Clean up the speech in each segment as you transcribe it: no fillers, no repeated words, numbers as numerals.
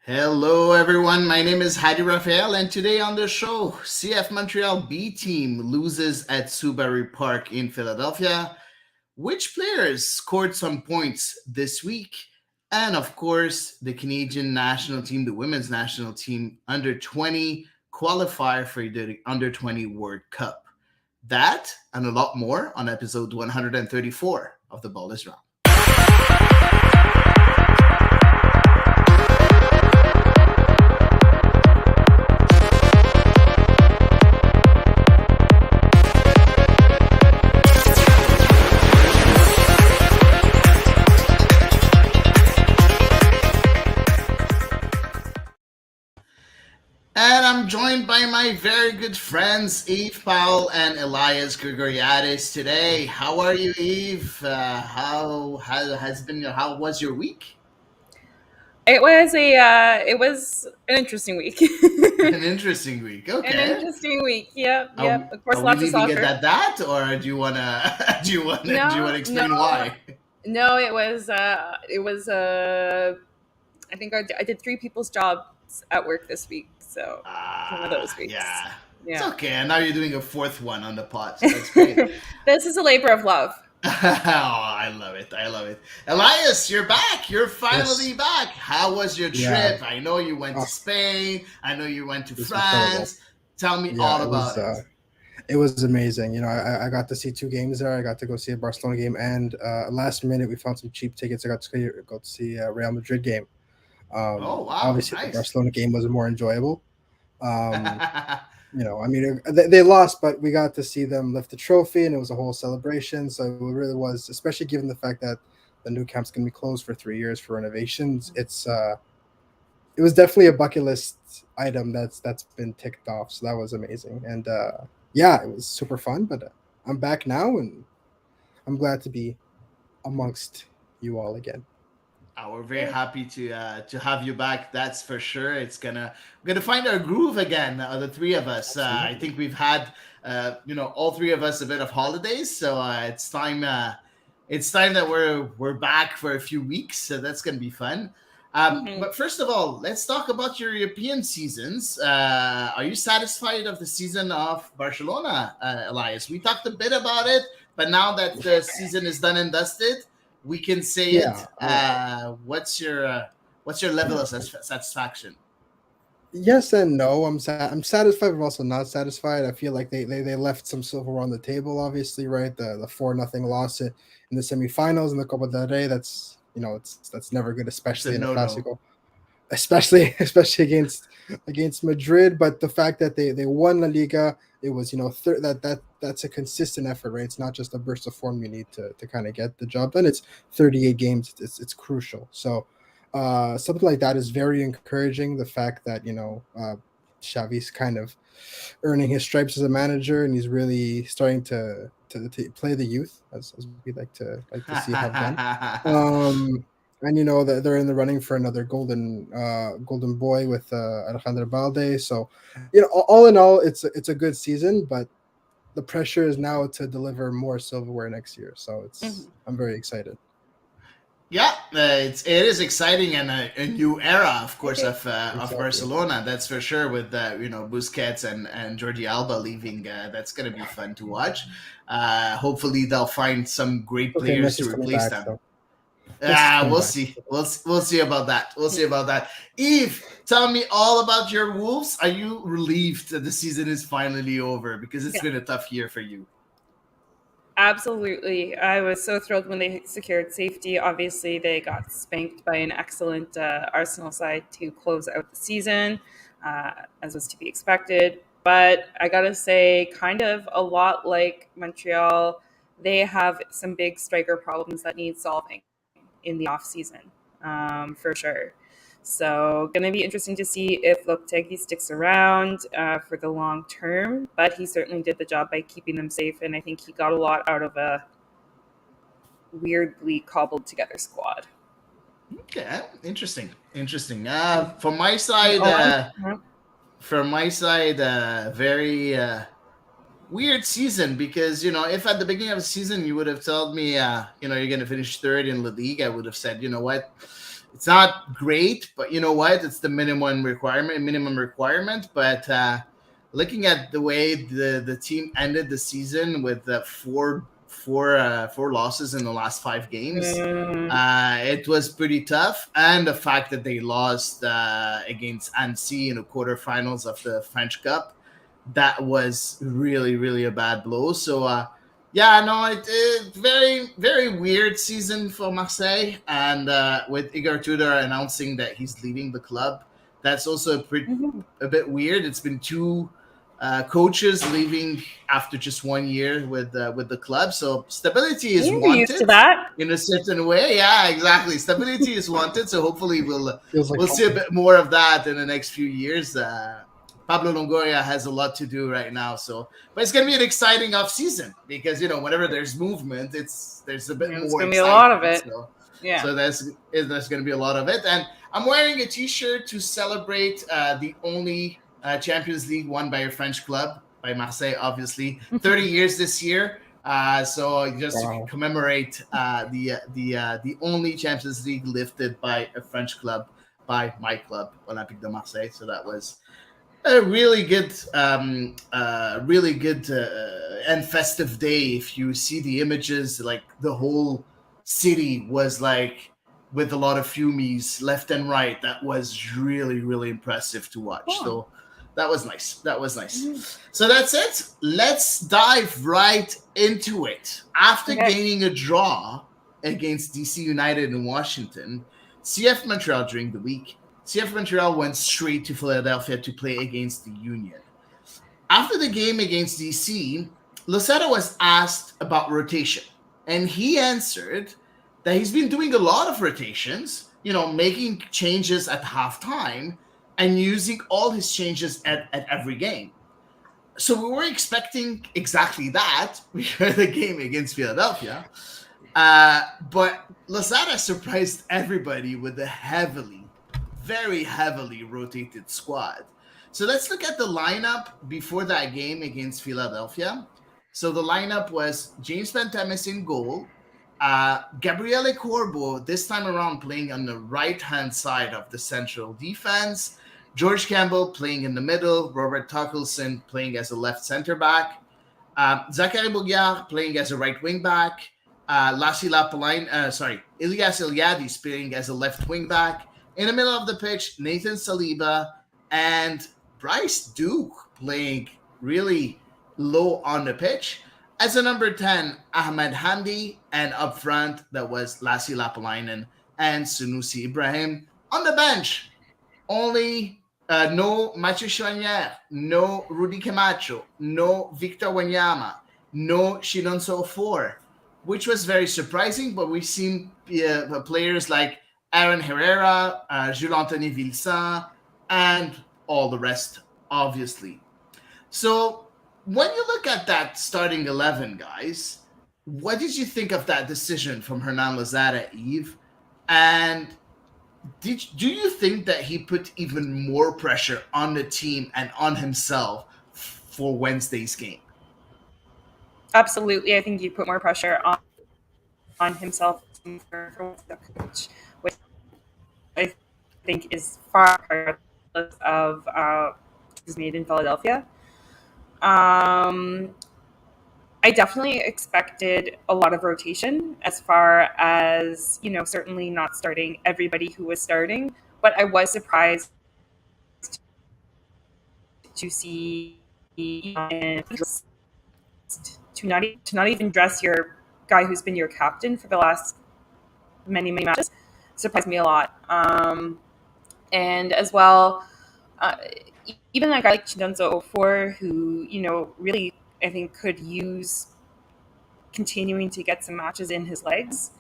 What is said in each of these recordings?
Hello, everyone. My name is Hady Raphael, and today on the show, CF Montreal B team loses at Subaru Park in Philadelphia. Which players scored some points this week? And of course, the Canadian national team, the women's national team, under 20 qualifier for the under 20 World Cup. That and a lot more on episode 134 of The Ball is Round. And I'm joined by my very good friends, Eve Powell and Elias Grigoriadis today. How are you, Eve? How was your week? It was an interesting week. An interesting week. An Okay. interesting week. Yep, Are, yep. Of course, are we lots of leaving it soccer. at that, or do you wanna do you wanna No, no, explain why? no. It was. I think I did three people's jobs at work this week, so it's one of those weeks. Yeah. It's Yeah. okay. And now you're doing a fourth one on the pod, so that's great. This is a labor of love. Oh, I love it. I love it. Elias, you're back. You're finally Yes. back. How was your Yeah. trip? I know you went to Oh, Spain. I know you went to it was incredible. France. Tell me Yeah, all it about was it. it was amazing. I got to see two games there. I got to go see a Barcelona game, and last minute we found some cheap tickets. I got to go to see a Real Madrid game. Oh, wow. Obviously the Nice. Barcelona game was more enjoyable. Um, they lost, but we got to see them lift the trophy, and it was a whole celebration. So it really was, especially given the fact that the new camp's gonna be closed for 3 years for renovations. It was definitely a bucket list item that's been ticked off. So that was amazing, and yeah, it was super fun. But I'm back now, and I'm glad to be amongst you all again. We're very happy to have you back. That's for sure. We're gonna find our groove again. The three of us. I Absolutely. think we've had all three of us a bit of holidays, so it's time. It's time that we're back for a few weeks. So that's gonna be fun. Hmm. But first of all, let's talk about your European seasons. Are you satisfied of the season of Barcelona, Elias? We talked a bit about it, but now that the season is done and dusted, we can say it. Yeah. What's your level of satisfaction? Yes and no. I'm satisfied, but also not satisfied. I feel like they left some silverware on the table. Obviously, right? The 4-0 loss in the semifinals in the Copa del Rey. That's never good, It's a especially in a no-no. classical, especially against Madrid. But the fact that they won La Liga, it was that's a consistent effort, right? It's not just a burst of form you need to kind of get the job done. It's 38 games. It's crucial. So something like that is very encouraging. The fact that Xavi's kind of earning his stripes as a manager, and he's really starting to play the youth as we like to see have done. Um, and that they're in the running for another golden boy with Alejandro Balde. So, all in all, it's a good season, but the pressure is now to deliver more silverware next year. So Hmm. I'm very excited. Yeah, it is exciting and a new era, of course, of Exactly. Barcelona. That's for sure. With Busquets and Jordi Alba leaving, that's going to be fun to watch. Hopefully, they'll find some great Okay, players to Messi's coming replace back. them. So Messi's coming We'll back. see. We'll see about that. We'll see about that. Eve, tell me all about your Wolves. Are you relieved that the season is finally over? Because it's Yeah, been a tough year for you. absolutely. I was so thrilled when they secured safety. Obviously, they got spanked by an excellent Arsenal side to close out the season, uh, as was to be expected. But I gotta say, kind of a lot like Montreal, they have some big striker problems that need solving in the off season, for sure. So, going to be interesting to see if Lopetegi sticks around for the long term. But he certainly did the job by keeping them safe, and I think he got a lot out of a weirdly cobbled together squad. Okay, interesting, interesting. From my And side, Owen, very weird season because if at the beginning of the season you would have told me you're going to finish third in La Liga, I would have said, you know what, It's not great, but you know what? It's the minimum requirement. But looking at the way the team ended the season with four losses in the last 5 games, it was pretty tough. And the fact that they lost against Annecy in the quarterfinals of the French Cup, that was really, really a bad blow. So yeah, no, it very, very weird season for Marseille, and with Igor Tudor announcing that he's leaving the club, that's also a bit weird. It's been two coaches leaving after just 1 year with the club, so stability is You're used to wanted that. in a certain way. Yeah, exactly. Stability is wanted, so hopefully Feels like we'll see a bit more of that in the next few years. Pablo Longoria has a lot to do right now, but it's going to be an exciting off season because whenever there's movement, there's a bit It's more going to be a lot of excitement. it. Yeah. So there's going to be a lot of it, and I'm wearing a T-shirt to celebrate the only Champions League won by a French club, by Marseille, obviously. 30 years this year. So just to commemorate the only Champions League lifted by a French club, by my club, Olympique de Marseille. So that was a really good and festive day. If you see the images, like the whole city was like with a lot of fumies left and right. That was really, really impressive to watch. Cool. So that was nice. So that's it. Let's dive right into it. After gaining a draw against DC United in Washington, CF Montreal during the week, CF Montreal went straight to Philadelphia to play against the Union. After the game against DC, Losada was asked about rotation, and he answered that he's been doing a lot of rotations, making changes at halftime and using all his changes at every game. So we were expecting exactly that before the game against Philadelphia. But Losada surprised everybody with a very heavily rotated squad. So let's look at the lineup before that game against Philadelphia. So the lineup was James Pantemis in goal, Gabriele Corbo this time around playing on the right-hand side of the central defense, George Campbell playing in the middle, Robert Tuckelson playing as a left center back, Zachary Bougard playing as a right wing back, Elias Eliadis playing as a left wing back. In the middle of the pitch, Nathan Saliba and Bryce Duke playing really low on the pitch. As a number 10, Ahmed Hamdi, and up front, that was Lassi Lapalainen and Sunusi Ibrahim. On the bench, only no Mathieu Chouanière, no Rudy Camacho, no Victor Wanyama, no Shinonso Ofor, which was very surprising, but we've seen players like Aaron Herrera, Jules-Anthony Vilsan, and all the rest, obviously. So when you look at that starting 11, guys, what did you think of that decision from Hernan Losada, Yves? And do you think that he put even more pressure on the team and on himself for Wednesday's game? Absolutely. I think he put more pressure on himself for the coach, which I think is far regardless of was made in Philadelphia. I definitely expected a lot of rotation as far as, certainly not starting everybody who was starting, but I was surprised to see to not even dress your guy who's been your captain for the last many matches surprised me a lot. And as well, even a guy like Chinonso Ofor, who really I think could use continuing to get some matches in his legs.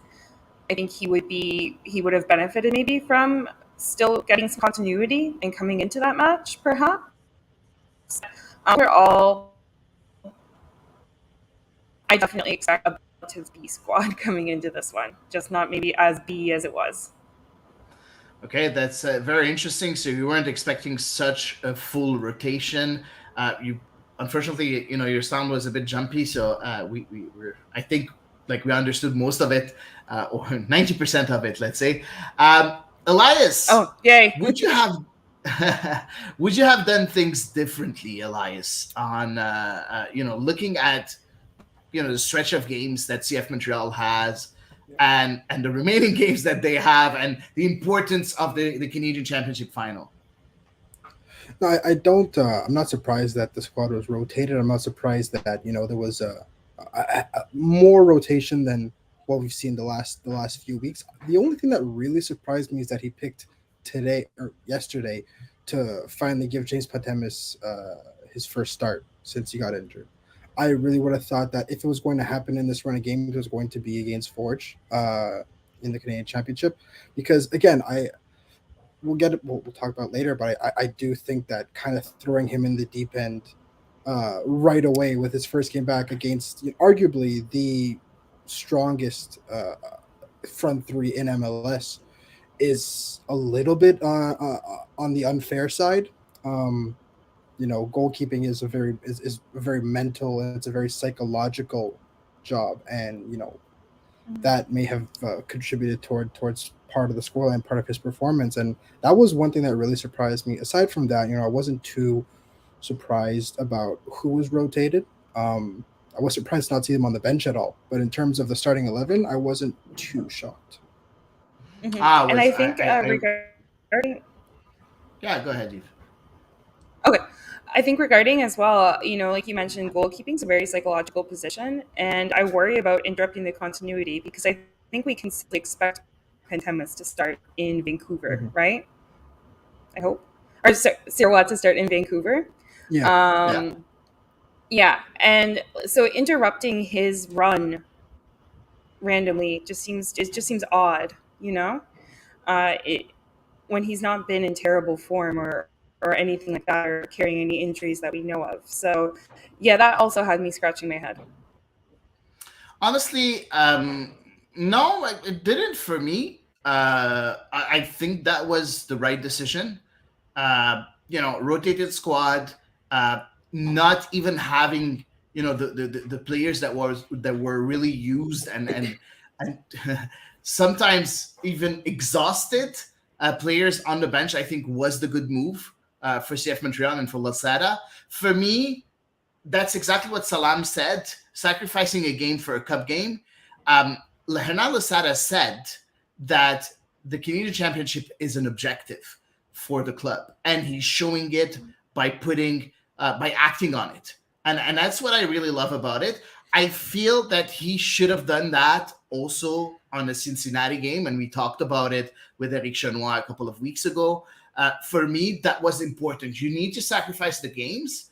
I think he would have benefited maybe from still getting some continuity and coming into that match, perhaps. Overall, I definitely expect a relative B squad coming into this one, just not maybe as B as it was. Okay, that's very interesting. So you weren't expecting such a full rotation. Unfortunately, your sound was a bit jumpy, so we were, I think, we understood most of it, or 90% of it, let's say. Elias, Oh, yay. would you have would you have done things differently, Elias, on looking at the stretch of games that CF Montreal has, and the remaining games that they have, and the importance of the Canadian Championship final? No, I don't. I'm not surprised that the squad was rotated. I'm not surprised that there was more rotation than what we've seen the last few weeks. The only thing that really surprised me is that he picked today or yesterday to finally give James Pantemis his first start since he got injured. I really would have thought that if it was going to happen in this run of games, it was going to be against Forge in the Canadian Championship, because again, we'll get it. We'll talk about it later, but I do think that kind of throwing him in the deep end right away with his first game back against arguably the strongest front three in MLS is a little bit on the unfair side. Goalkeeping is a very mental and it's a very psychological job, and that may have contributed towards part of the scoreline, part of his performance, and that was one thing that really surprised me. Aside from that, I wasn't too surprised about who was rotated. I was surprised not to see him on the bench at all, but in terms of the starting 11, I wasn't too shocked. And I think regarding Yeah, go ahead, Eve. Okay. I think regarding as well, like you mentioned, goalkeeping is a very psychological position, and I worry about interrupting the continuity because I think we can simply expect Pantemis to start in Vancouver, right? I hope. Or Sirwa to start in Vancouver. Yeah. And so interrupting his run randomly just seems odd, when he's not been in terrible form or anything like that, or carrying any injuries that we know of. So yeah, that also had me scratching my head. Honestly, no, it didn't for me. I think that was the right decision. Rotated squad, not even having the players that were really used and sometimes even exhausted players on the bench. I think was the good move for CF Montreal and for Losada. For me, that's exactly what Salam said, sacrificing a game for a cup game. Hernan Losada said that the Canadian Championship is an objective for the club, and he's showing it by acting on it. And that's what I really love about it. I feel that he should have done that also on the Cincinnati game, and we talked about it with Eric Chenois a couple of weeks ago. For me, that was important. You need to sacrifice the games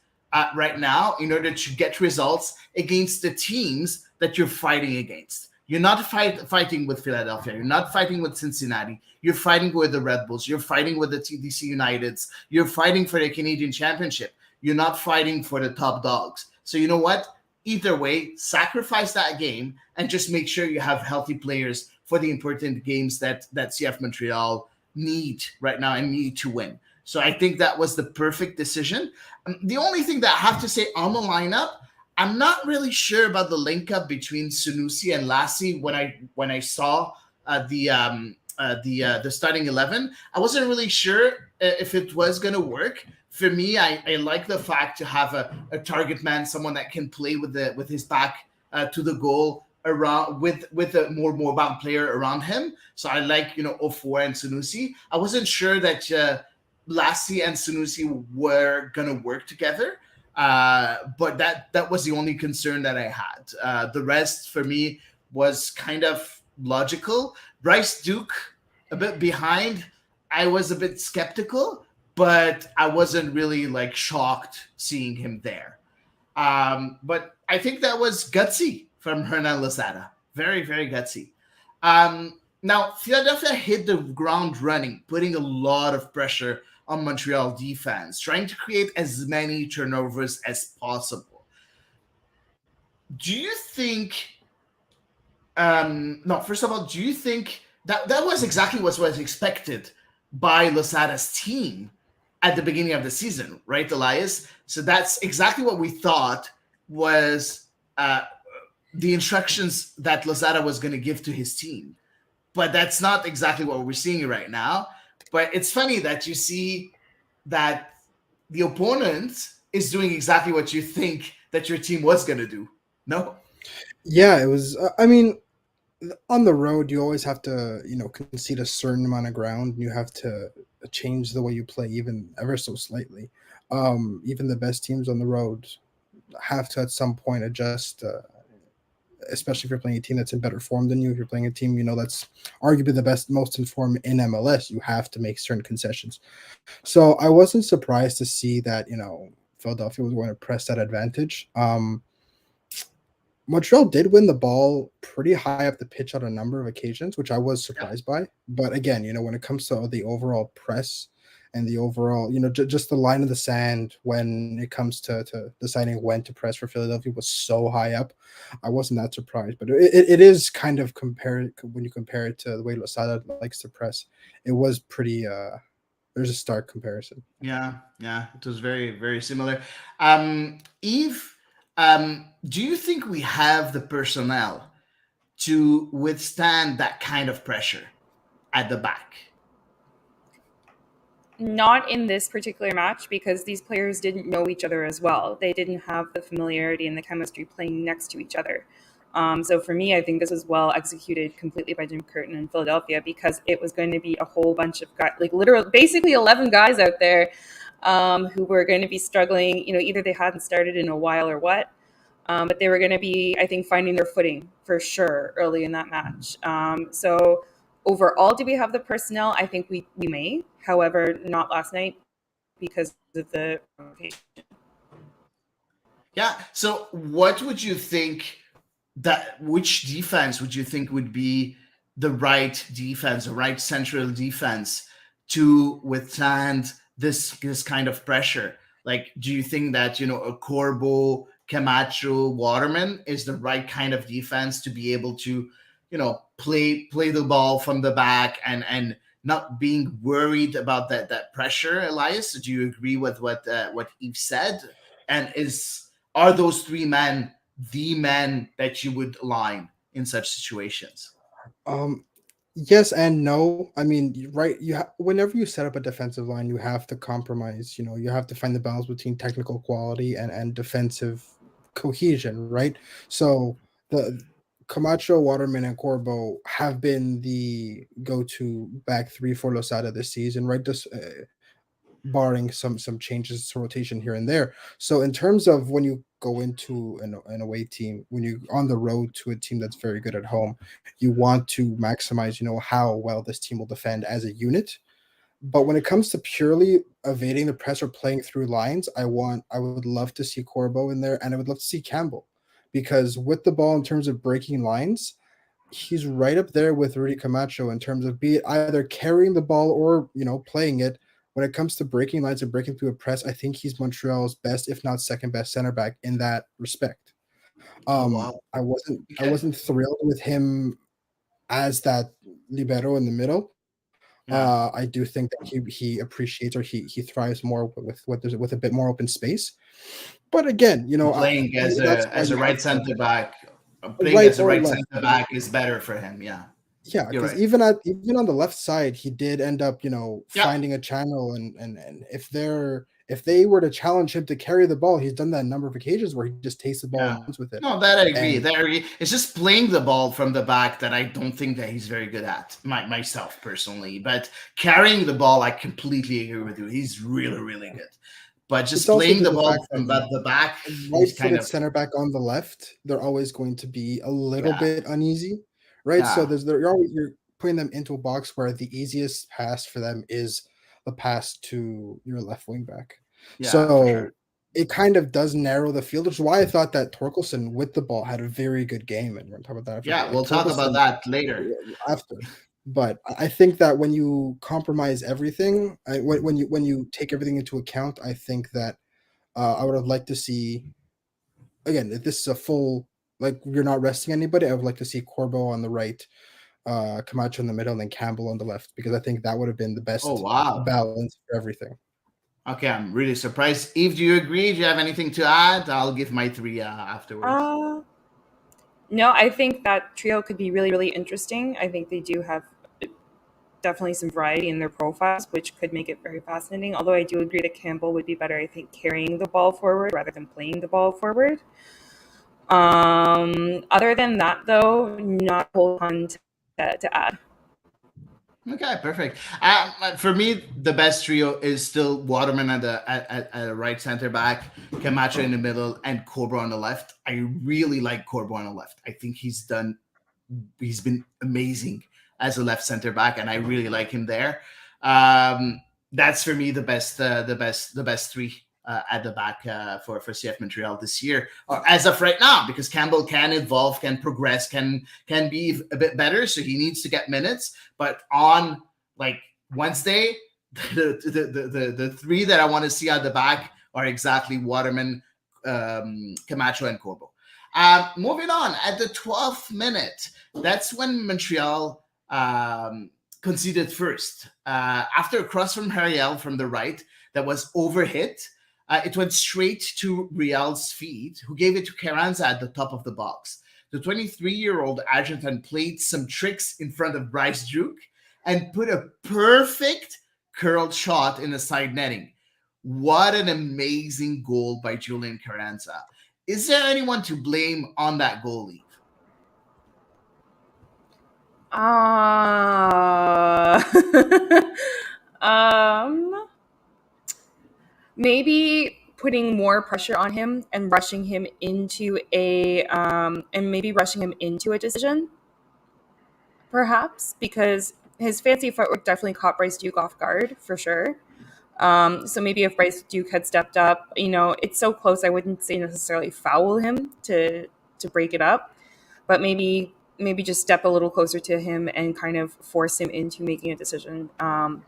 right now in order to get results against the teams that you're fighting against. You're not fighting with Philadelphia. You're not fighting with Cincinnati. You're fighting with the Red Bulls. You're fighting with the TDC Uniteds. You're fighting for the Canadian Championship. You're not fighting for the top dogs. So you know what? Either way, sacrifice that game and just make sure you have healthy players for the important games that CF Montreal need right now and need to win. So I think that was the perfect decision. The only thing that I have to say on the lineup, I'm not really sure about the link up between Sunusi and Lassie when I saw the starting 11. I wasn't really sure if it was going to work. For me, I like the fact to have a target man, someone that can play with his back to the goal around with a more mobile player around him. So I like Ofor and Sunusi. I wasn't sure that Lassie and Sunusi were gonna work together, but that was the only concern that I had. The rest for me was kind of logical. Bryce Duke a bit behind. I was a bit skeptical, but I wasn't really shocked seeing him there. But I think that was gutsy from Hernan Losada. Very, very gutsy. Now, Philadelphia hit the ground running, putting a lot of pressure on Montreal defense, trying to create as many turnovers as possible. Do you think... first of all, do you think that was exactly what was expected by Losada's team at the beginning of the season, right, Elias? So that's exactly what we thought was the instructions that Losada was going to give to his team. but that's not exactly what we're seeing right now. But it's funny that you see that the opponent is doing exactly what you think that your team was going to do. No? Yeah, it was. I mean, on the road, you always have to, concede a certain amount of ground. You have to change the way you play, even ever so slightly. Even the best teams on the road have to at some point adjust. Especially if you're playing a team that's in better form than you. If you're playing a team, that's arguably the best, most informed in MLS, you have to make certain concessions. So I wasn't surprised to see that, Philadelphia was going to press that advantage. Montreal did win the ball pretty high up the pitch on a number of occasions, which I was Yeah. surprised by. But again, when it comes to the overall press and the overall, just the line of the sand when it comes to deciding when to press for Philadelphia was so high up, I wasn't that surprised. But it is kind of compared when you compare it to the way Losada likes to press. It was pretty. There's a stark comparison. Yeah, yeah, it was very, very similar. Eve, do you think we have the personnel to withstand that kind of pressure at the back? Not in this particular match because these players didn't know each other as well. They didn't have the familiarity and the chemistry playing next to each other. So for me, I think this was well executed completely by Jim Curtin in Philadelphia because it was going to be a whole bunch of guys, like literally, basically 11 guys out there who were going to be struggling. Either they hadn't started in a while or what, but they were going to be, I think, finding their footing for sure early in that match. So overall, do we have the personnel? I think we may. However, not last night because of the rotation. Yeah. So, what would you think which defense would you think would be the right defense, the right central defense to withstand this kind of pressure? Like, do you think that a Corbo, Camacho, Waterman is the right kind of defense to be able to play the ball from the back and not being worried about that pressure? Elias, do you agree with what Yves said? And are those three men the men that you would line in such situations? Um, yes and no. I mean, right. Whenever you set up a defensive line, you have to compromise. You have to find the balance between technical quality and defensive cohesion, right? So the Camacho, Waterman, and Corbo have been the go-to back three for Losada this season, right? Just barring some changes to rotation here and there. So in terms of when you go into an away team, when you're on the road to a team that's very good at home, you want to maximize, how well this team will defend as a unit. But when it comes to purely evading the press or playing through lines, I would love to see Corbo in there, and I would love to see Campbell, because with the ball in terms of breaking lines, he's right up there with Rudy Camacho in terms of be it either carrying the ball or playing it. When it comes to breaking lines and breaking through a press, I think he's Montreal's best, if not second best, center back in that respect. Oh wow! I Okay. wasn't thrilled with him as that libero in the middle. Yeah, I do think that he appreciates, or he thrives more with a bit more open space. But again, playing as that's a why as a you have right to center back, playing right as a or right left. center back is better for him. Yeah, Yeah, you're because right. even on the left side, he did end up, Yeah, finding a channel, and if they were to challenge him to carry the ball, he's done that a number of occasions where he just takes the ball yeah. and runs with it. No, that I agree. And That I agree. It's just playing the ball from the back that I don't think that he's very good at, myself personally. But carrying the ball, I completely agree with you. He's really, really good. But it's just also playing to the the ball fact that from the back, he's kind right-footed of center back on the left, they're always going to be a little yeah, bit uneasy, right? So yeah, you're putting them into a box where the easiest pass for them is the pass to your left wing back. yeah, for So sure. it kind of does narrow the field, which is why I thought that Torkelson with the ball had a very good game, and we're gonna talk about that after. But Yeah, like we'll talk about Torkelson that later. after. But I think that when you compromise everything, when you take everything into account, I think that I would have liked to see, again, if this is a full, like, you're not resting anybody, I would like to see Corbo on the right, Camacho in the middle, and then Campbell on the left, because I think that would have been the Oh best wow. balance for everything. Okay, I'm really surprised. Eve, do you agree? Do you have anything to add? I'll give my three afterwards. Uh, No, I think that trio could be really, really interesting. I think they do have definitely some variety in their profiles, which could make it very fascinating. Although I do agree that Campbell would be better, I think, carrying the ball forward rather than playing the ball forward. Other than that, though, not a whole ton to add. Okay, perfect. For me, the best trio is still Waterman at a right center back, Camacho in the middle, and Cobra on the left. I really like Cobra on the left. I think he's been amazing as a left center back, and I really like him there. That's for me the best three at the back for CF Montreal this year, or as of right now, because Campbell can evolve, can progress, can be a bit better. So he needs to get minutes. But on like Wednesday, the three that I want to see at the back are exactly Waterman, Camacho, and Corbo. Moving on, at the 12th minute, that's when Montreal conceded first. After a cross from Hariel from the right that was overhit, it went straight to Real's feet, who gave it to Carranza at the top of the box. The 23-year-old Argentine played some tricks in front of Bryce Duke and put a perfect curled shot in the side netting. What an amazing goal by Julian Carranza. Is there anyone to blame on that goal, Eve? Maybe putting more pressure on him and rushing him into a decision, perhaps, because his fancy footwork definitely caught Bryce Duke off guard for sure. So maybe if Bryce Duke had stepped up, it's so close, I wouldn't say necessarily foul him to break it up, but maybe just step a little closer to him and kind of force him into making a decision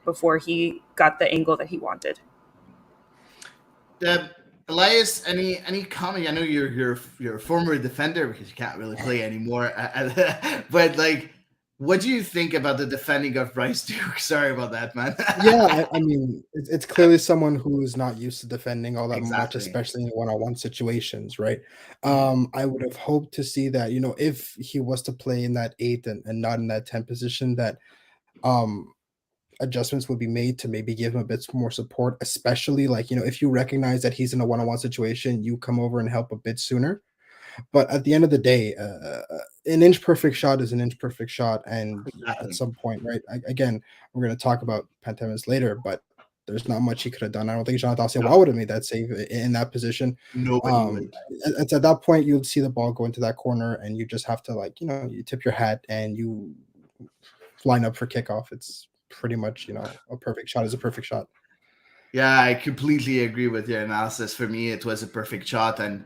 before he got the angle that he wanted. Elias, any comment? I know you're a former defender because you can't really play anymore, but like, what do you think about the defending of Bryce Duke? Sorry about that, man. Yeah, I mean, it's clearly someone who's not used to defending all that much, Exactly. especially in one-on-one situations, right? I would have hoped to see that, if he was to play in that 8 and not in that 10 position, that adjustments would be made to maybe give him a bit more support, especially like, if you recognize that he's in a one-on-one situation, you come over and help a bit sooner. But at the end of the day, an inch perfect shot is an inch perfect shot. And Exactly. at some point, right, again, we're going to talk about Pantemis later, but there's not much he could have done. I don't think Jonathan Siwa would have made that save in that position. Nobody would. At that point, you'll see the ball go into that corner, and you just have to, like, you tip your hat and you line up for kickoff. It's pretty much, a perfect shot is a perfect shot. Yeah, I completely agree with your analysis. For me, it was a perfect shot, and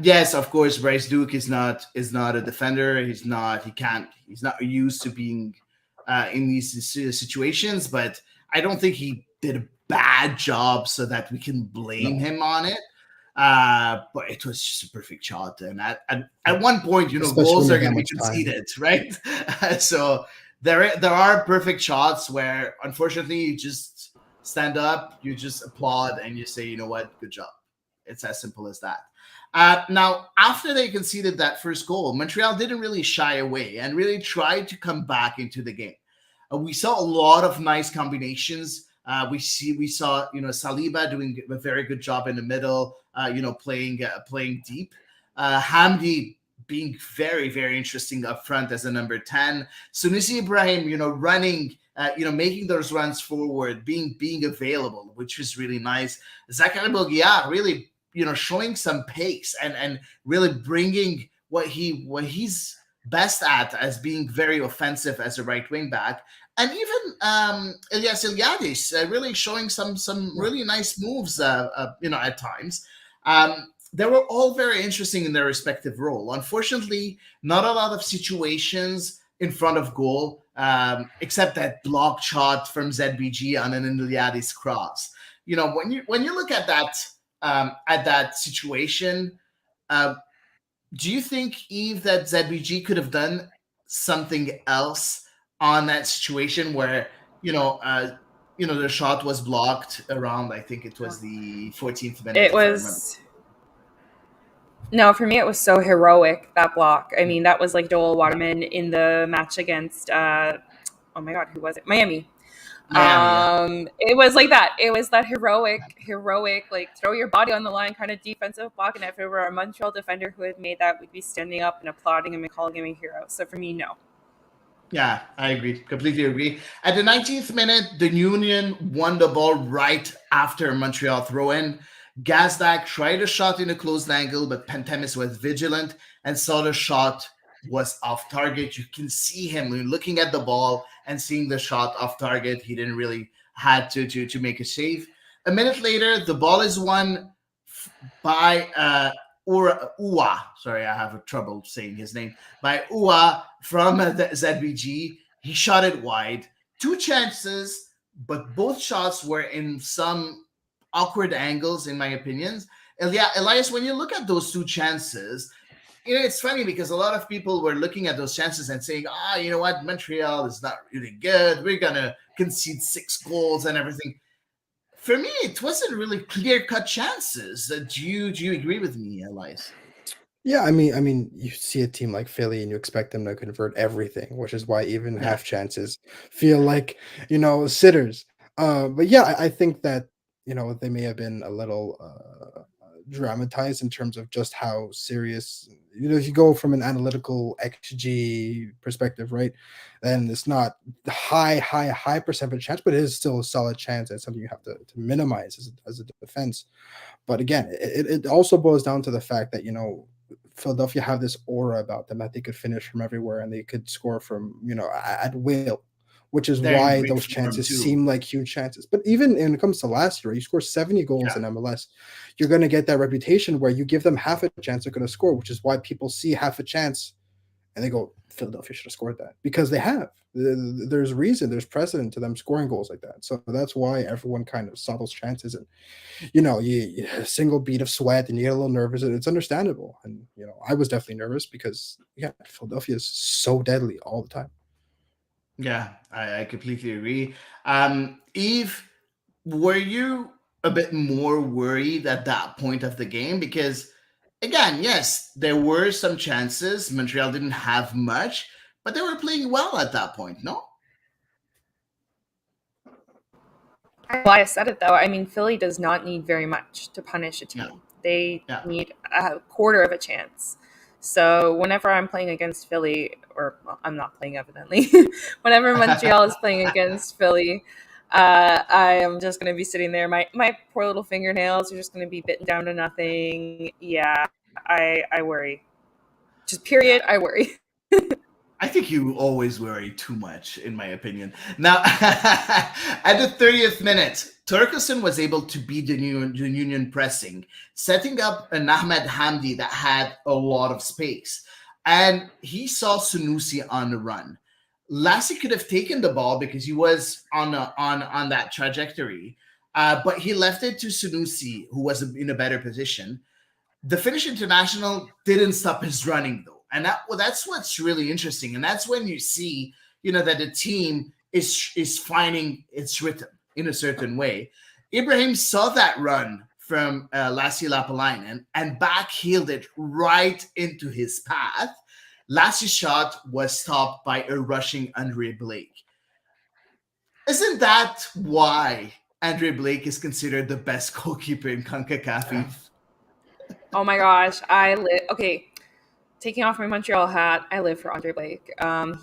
yes, of course, Bryce Duke is not a defender. He's not used to being in these situations. But I don't think he did a bad job, so that we can blame him on it. But it was just a perfect shot, and at one point, Especially goals when are you going have to be much time. conceded, right? So there are perfect shots where, unfortunately, you just stand up, you just applaud, and you say, you know what, good job. It's as simple as that. Now, after they conceded that first goal, Montreal didn't really shy away and really tried to come back into the game. We saw a lot of nice combinations. We saw Saliba doing a very good job in the middle, playing deep. Hamdi being very, very interesting up front as a number 10. Sunusi Ibrahim, running, making those runs forward, being available, which was really nice. Zachary Bogia really, showing some pace and really bringing what he's best at, as being very offensive as a right wing back. And even Elias really showing some really nice moves, at times. They were all very interesting in their respective role. Unfortunately, not a lot of situations in front of goal, except that block shot from ZBG on an Iliadis cross. When you look at that situation, do you think, Eve, that ZBG could have done something else on that situation where the shot was blocked around? I think it was the 14th minute. No, for me it was so heroic, that block. I mean, that was like Joel Waterman in the match against oh my god, who was it? Miami. Miami, yeah. It was like that. It was that heroic, like throw your body on the line kind of defensive block. And if it were a Montreal defender who had made that, we'd be standing up and applauding him and calling him a hero. So for me, no. Yeah, I agree. Completely agree. At the 19th minute, the Union won the ball right after Montreal throw-in. Gazdak tried a shot in a closed angle, but Pantemis was vigilant and saw the shot was off target. You can see him looking at the ball and seeing the shot off target. He didn't really had to make a save. A minute later, the ball is won by Ua. Sorry, I have trouble saying his name. By Ua from the ZBG. He shot it wide. 2 chances, but both shots were in some awkward angles, in my opinions. Elias, when you look at those 2 chances, it's funny because a lot of people were looking at those chances and saying, you know what, Montreal is not really good. We're going to concede 6 goals and everything. For me, it wasn't really clear-cut chances. Do you agree with me, Elias? Yeah, I mean, you see a team like Philly and you expect them to convert everything, which is why even half chances feel like, sitters. But yeah, I think that, they may have been a little dramatized in terms of just how serious, if you go from an analytical XG perspective, right? Then it's not high percentage chance, but it is still a solid chance. It's something you have to minimize as a defense. But again, it also boils down to the fact that, Philadelphia have this aura about them that they could finish from everywhere and they could score from, at will, which is They're in why great those form, chances too. seem like huge chances. But even when it comes to last year, you score 70 goals in MLS, you're going to get that reputation where you give them half a chance they're going to score, which is why people see half a chance and they go, Philadelphia should have scored that, because they have. There's reason, there's precedent to them scoring goals like that. So that's why everyone kind of saw those chances, and you a single beat of sweat and you get a little nervous, and it's understandable. And I was definitely nervous because Philadelphia is so deadly all the time. Yeah, I completely agree. Eve, were you a bit more worried at that point of the game? Because, again, yes, there were some chances. Montreal didn't have much, but they were playing well at that point, no? Why I said it though, I mean, Philly does not need very much to punish a team. They need a quarter of a chance. So whenever I'm playing against Philly, or I'm not playing evidently, whenever Montreal is playing against Philly, I am just going to be sitting there. My poor little fingernails are just going to be bitten down to nothing. Yeah, I worry. Just period, I worry. I think you always worry too much, in my opinion. Now, at the 30th minute, Turkison was able to beat the Union pressing, setting up an Ahmed Hamdi that had a lot of space. And he saw Sunusi on the run. Lassie could have taken the ball because he was on that trajectory, but he left it to Sunusi, who was in a better position. The Finnish international didn't stop his running, though. And that's what's really interesting. And that's when you see, that the team is finding its rhythm in a certain way. Ibrahim saw that run from Lassi Lapalainen and backheeled it right into his path. Lassi's shot was stopped by a rushing Andre Blake. Isn't that why Andre Blake is considered the best goalkeeper in CONCACAF? Oh my gosh, okay. Taking off my Montreal hat, I live for Andre Blake.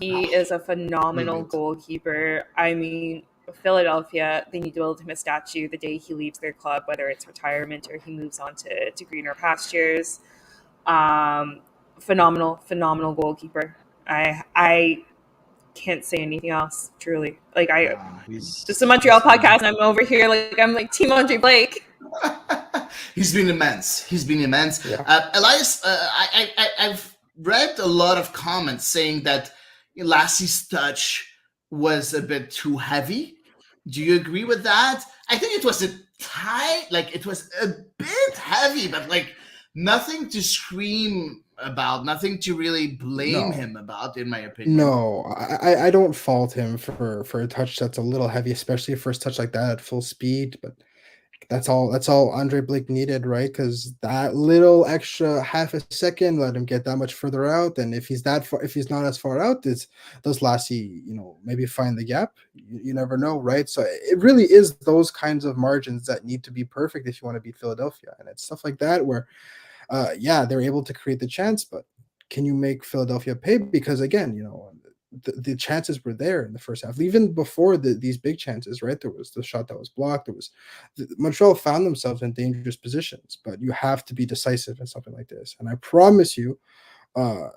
He is a phenomenal goalkeeper. I mean, Philadelphia, they need to build him a statue the day he leaves their club, whether it's retirement or he moves on to greener pastures. Phenomenal goalkeeper. I can't say anything else, truly. Like, just a Montreal podcast, and I'm over here, I'm like Team Andre Blake. He's been immense. Yeah. Elias, I've read a lot of comments saying that Lassie's touch was a bit too heavy. Do you agree with that? I think it was it was a bit heavy, but nothing to scream about, nothing to really blame him about, in my opinion. No, I don't fault him for a touch that's a little heavy, especially a first touch like that at full speed. But That's all. That's all Andre Blake needed, right? Because that little extra half a second let him get that much further out. And if he's that far, if he's not as far out, it's does Lassie, maybe find the gap. You never know, right? So it really is those kinds of margins that need to be perfect if you want to beat Philadelphia, and it's stuff like that where yeah, they're able to create the chance, but can you make Philadelphia pay? Because again, the chances were there in the first half, even before these big chances, right? There was the shot that was blocked. Montreal found themselves in dangerous positions, but you have to be decisive in something like this. And I promise you, uh,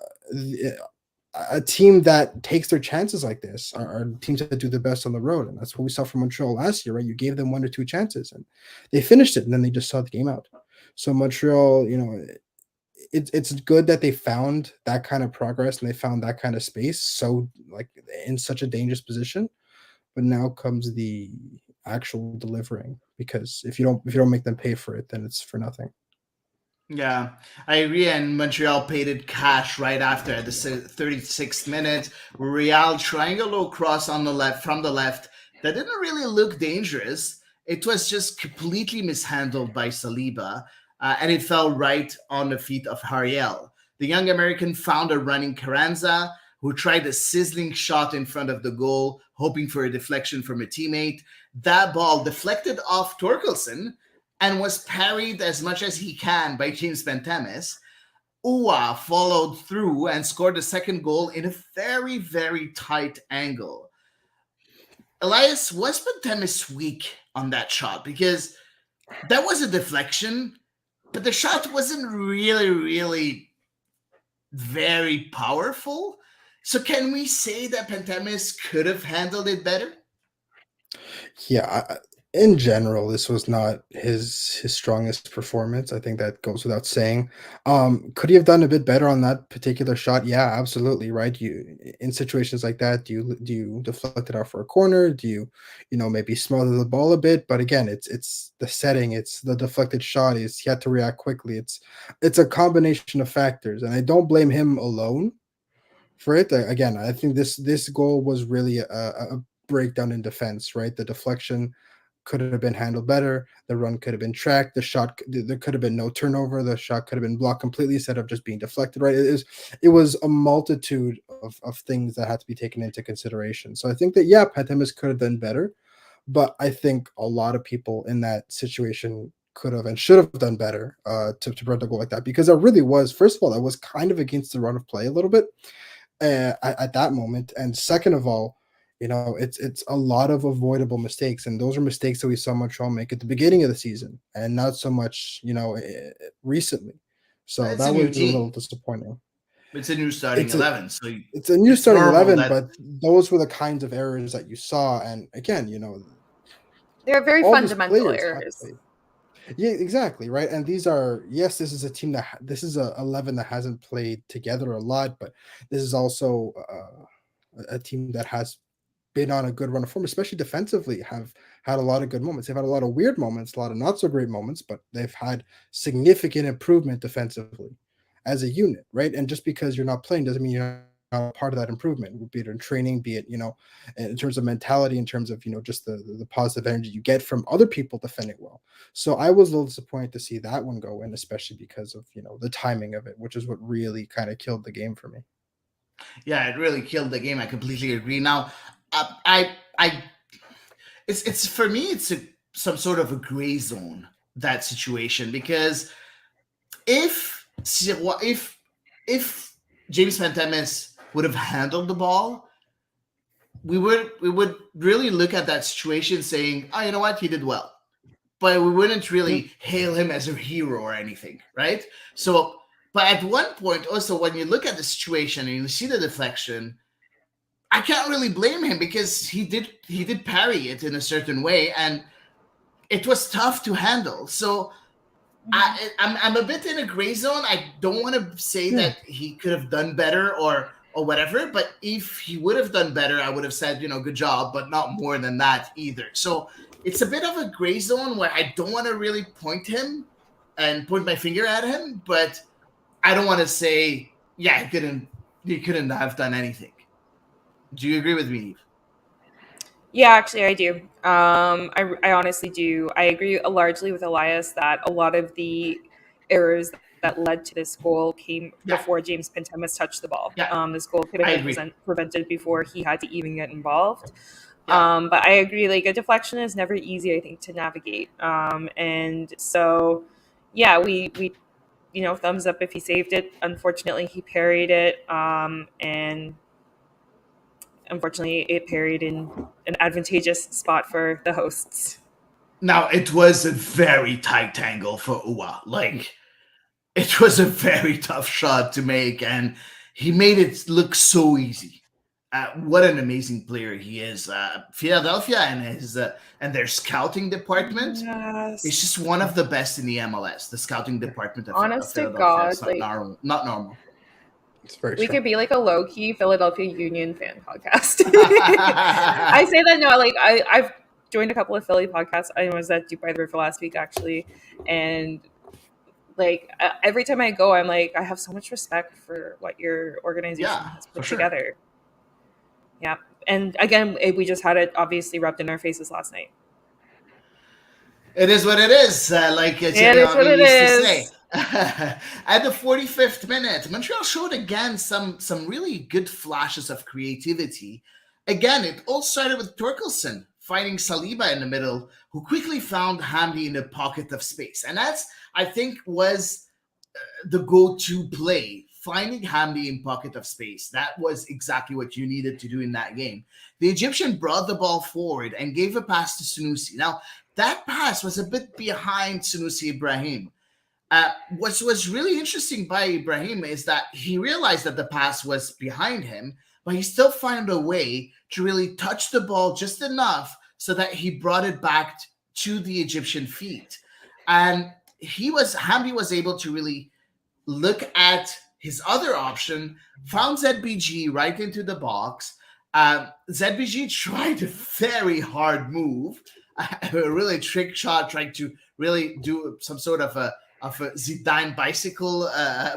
a team that takes their chances like this are teams that do the best on the road, and that's what we saw from Montreal last year, right? You gave them 1 or 2 chances, and they finished it, and then they just saw the game out. So Montreal, it's good that they found that kind of progress and they found that kind of space. So like in such a dangerous position, but now comes the actual delivering, because if you don't make them pay for it, then it's for nothing. Yeah, I agree. And Montreal paid it cash right after at the 36th minute. Real triangle cross on the left from the left that didn't really look dangerous. It was just completely mishandled by Saliba, and it fell right on the feet of Hariel. The young American found a running Carranza, who tried a sizzling shot in front of the goal, hoping for a deflection from a teammate. That ball deflected off Torkelson and was parried as much as he can by James Pantemis. Ua followed through and scored the second goal in a very, very tight angle. Elias, was Pantemis weak on that shot? Because that was a deflection, but the shot wasn't really, really very powerful. So can we say that Pantemis could have handled it better? Yeah, in general, this was not his strongest performance. I think that goes without saying. Could he have done a bit better on that particular shot? Yeah, absolutely. Right. You in situations like that, do you deflect it out for a corner? Do you maybe smother the ball a bit? But again, it's the setting. It's the deflected shot. He had to react quickly. It's a combination of factors, and I don't blame him alone for it. Again, I think this goal was really a breakdown in defense, right? The deflection could have been handled better. The run could have been tracked. The shot, there could have been no turnover. The shot could have been blocked completely instead of just being deflected, right? It was a multitude of things that had to be taken into consideration. So I think that, yeah, Pantemis could have done better, but I think a lot of people in that situation could have and should have done better to prevent a goal like that, because it really was, first of all, that was kind of against the run of play a little bit at that moment. And second of all, it's a lot of avoidable mistakes, and those are mistakes that we saw Montreal make at the beginning of the season, and not so much, recently. So It's a that new was a little team. disappointing. It's a new starting It's a 11, so it's a new it's starting normal 11, that but those were the kinds of errors that you saw, and again, They're very all these fundamental players have errors. played. Yeah, exactly, right. And these are, yes, this is a team this is a 11 that hasn't played together a lot, but this is also a team that has been on a good run of form, especially defensively, have had a lot of good moments. They've had a lot of weird moments, a lot of not so great moments, but they've had significant improvement defensively as a unit, right? And just because you're not playing doesn't mean you're not part of that improvement, be it in training, be it, in terms of mentality, in terms of, just the positive energy you get from other people defending well. So I was a little disappointed to see that one go in, especially because of, the timing of it, which is what really kind of killed the game for me. yeah, it really killed the game. I completely agree. Now, I it's for me, it's some sort of a gray zone, that situation, because if if if James Pantemis would have handled the ball, we would really look at that situation saying, oh, you know what, he did well, but we wouldn't Yeah. really hail him as a hero or anything, right? So, but at one point, also, when you look at the situation and you see the deflection, I can't really blame him because he did parry it in a certain way, and it was tough to handle. So I'm a bit in a gray zone. I don't want to say Yeah. that he could have done better or whatever, but if he would have done better, I would have said, good job, but not more than that either. So it's a bit of a gray zone where I don't want to really point my finger at him, but I don't want to say, yeah, he couldn't have done anything. Do you agree with me, Eve? Yeah, actually, I do. I honestly do. I agree largely with Elias that a lot of the errors that led to this goal came Yeah, before James Pentemis touched the ball. yeah, This goal could have I been agree. prevented before he had to even get involved. Yeah. But I agree, like a deflection is never easy, I think, to navigate. And so, yeah, we thumbs up if he saved it. Unfortunately, he parried it, and unfortunately, it parried in an advantageous spot for the hosts. Now it was a very tight angle for Ua. Like it was a very tough shot to make, and he made it look so easy. What an amazing player he is! Philadelphia and their scouting department is Yes. just one of the best in the MLS. The scouting department of Honest to Philadelphia God, is not like normal. Not normal. It's very we strong. could be like a low key Philadelphia Union fan podcast. I say that no, like I've joined a couple of Philly podcasts. I was at Duke by the River last week actually, and like every time I go, I'm like I have so much respect for what your organization Yeah, has for put sure. together. Yeah, and again, we just had it obviously rubbed in our faces last night. It is what it is, like It Thierry is what Henry it used to say. is. At the 45th minute, Montreal showed again some really good flashes of creativity. Again, it all started with Torkelson finding Saliba in the middle, who quickly found Hamdi in a pocket of space. And that's, I think, was the go-to play, finding Hamdi in pocket of space. That was exactly what you needed to do in that game. The Egyptian brought the ball forward and gave a pass to Sunusi. Now, that pass was a bit behind Sunusi Ibrahim. What was really interesting by Ibrahim is that he realized that the pass was behind him, but he still found a way to really touch the ball just enough so that he brought it back to the Egyptian feet. And Hamdi was able to really look at his other option, found ZBG right into the box. ZBG tried a very hard move, a really trick shot, trying to really do some sort of a Zidane bicycle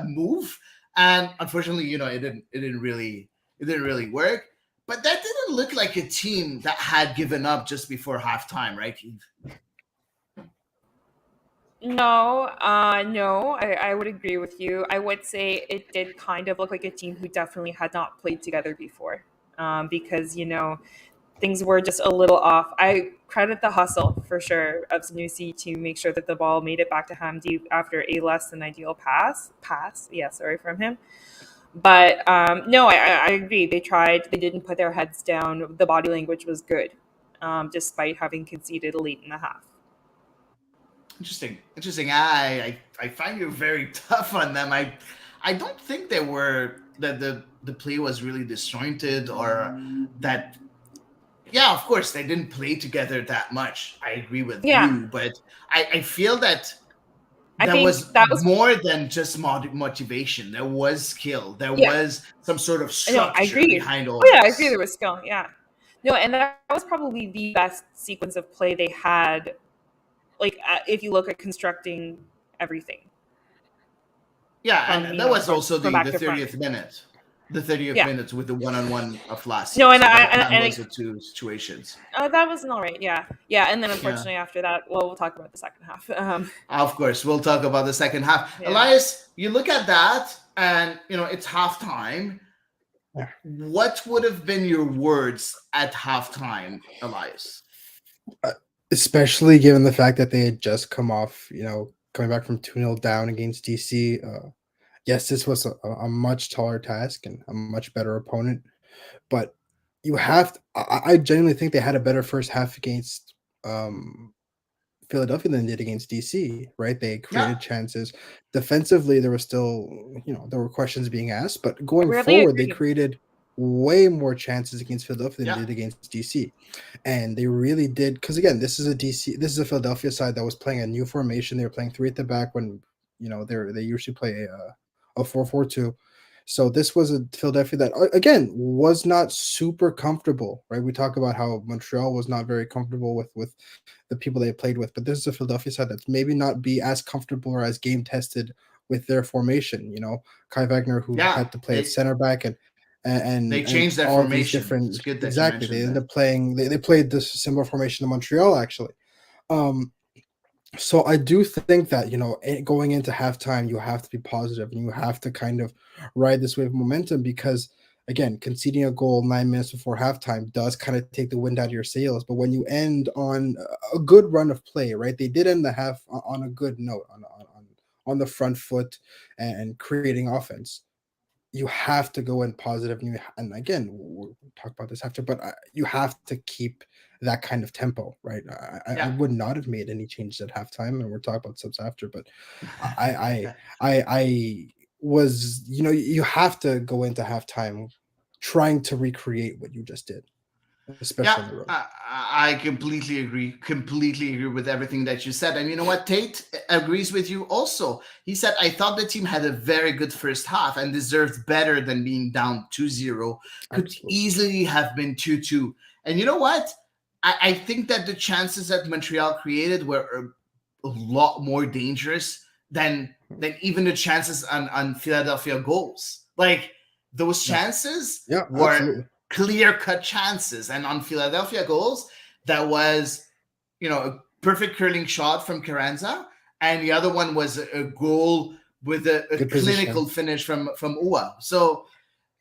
move, and unfortunately, it didn't really work. But that didn't look like a team that had given up just before halftime, right, Keith? No, I would agree with you. I would say it did kind of look like a team who definitely had not played together before, because things were just a little off. I credit the hustle for sure of Sanusi to make sure that the ball made it back to Hamdi after a less than ideal pass. Yeah, sorry from him. But no, I agree. They tried. They didn't put their heads down. The body language was good, despite having conceded late in the half. Interesting, interesting. I find you very tough on them. I don't think they were that the play was really disjointed or that. Yeah, of course they didn't play together that much. I agree with Yeah, you, but I feel that I there think was that was. more than just motivation. There was skill. There Yeah, was some sort of no, I structure agree. behind all Oh yeah, I agree. this. There was skill. Yeah, no, and that was probably the best sequence of play they had. Like if you look at constructing everything Yeah, from and that was also from the back to front. 30th minute. The 30th Yeah. minute with the one-on-one of No, Lassie. and So I that was and the two situations. that wasn't all right. Yeah, yeah, and then Yeah. unfortunately after that, well, we'll talk about the second half. Of course, we'll talk about the second half. Yeah. Elias, you look at that and it's halftime. Yeah. What would have been your words at halftime, Elias? Especially given the fact that they had just come off, coming back from 2-0 down against DC. Yes, this was a much taller task and a much better opponent, but you have to, I genuinely think they had a better first half against Philadelphia than they did against DC, right? They Yeah, created chances. Defensively, there was still, there were questions being asked, but going Really forward, they agree. created way more chances against Philadelphia than yeah, they did against DC. And they really did, because again, this is a Philadelphia side that was playing a new formation. They were playing three at the back when, they usually play a 4-4-2. So this was a Philadelphia that again was not super comfortable, right? We talk about how Montreal was not very comfortable with the people they played with, but this is a Philadelphia side that's maybe not be as comfortable or as game tested with their formation. Kai Wagner, who yeah. had to play at center back, They and changed their all these formation. It's different good that you exactly. They mentioned ended that. up playing. They played this similar formation in Montreal actually. Um, so I do think that going into halftime, you have to be positive and you have to kind of ride this wave of momentum because again, conceding a goal 9 minutes before halftime does kind of take the wind out of your sails. But when you end on a good run of play, right? They did end the half on a good note, on the front foot and creating offense. You have to go in positive, and again, we'll talk about this after, but you have to keep that kind of tempo, right? I Yeah. would not have made any changes at halftime, and we'll talk about subs after, but I was, you have to go into halftime trying to recreate what you just did, especially Yeah, on the road. I completely agree. Completely agree with everything that you said. And you know what? Tate agrees with you also. He said, I thought the team had a very good first half and deserved better than being down 2-0. Could Absolutely. easily have been 2-2. And you know what? I think that the chances that Montreal created were a lot more dangerous than even the chances on Philadelphia goals. Like those Yeah, chances yeah, were absolutely. clear-cut chances. And on Philadelphia goals, that was, a perfect curling shot from Carranza, and the other one was a goal with a Good clinical position. finish from Ua. So,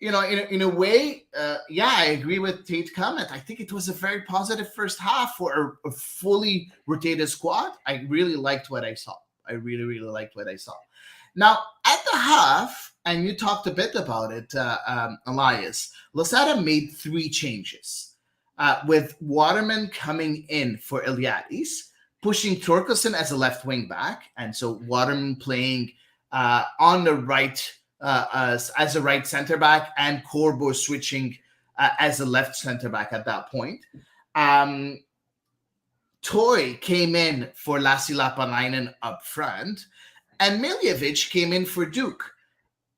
in a way, yeah, I agree with Tate's comment. I think it was a very positive first half for a fully rotated squad. I really liked what I saw. I really, really liked what I saw. Now, at the half, and you talked a bit about it, Elias, Losada made 3 changes, with Waterman coming in for Elias, pushing Torkelson as a left wing back, and so Waterman playing on the right as a right center back, and Corbo switching as a left center back at that point. Um, Toy came in for Lassi Lapanainen up front, and Miljevic came in for Duke.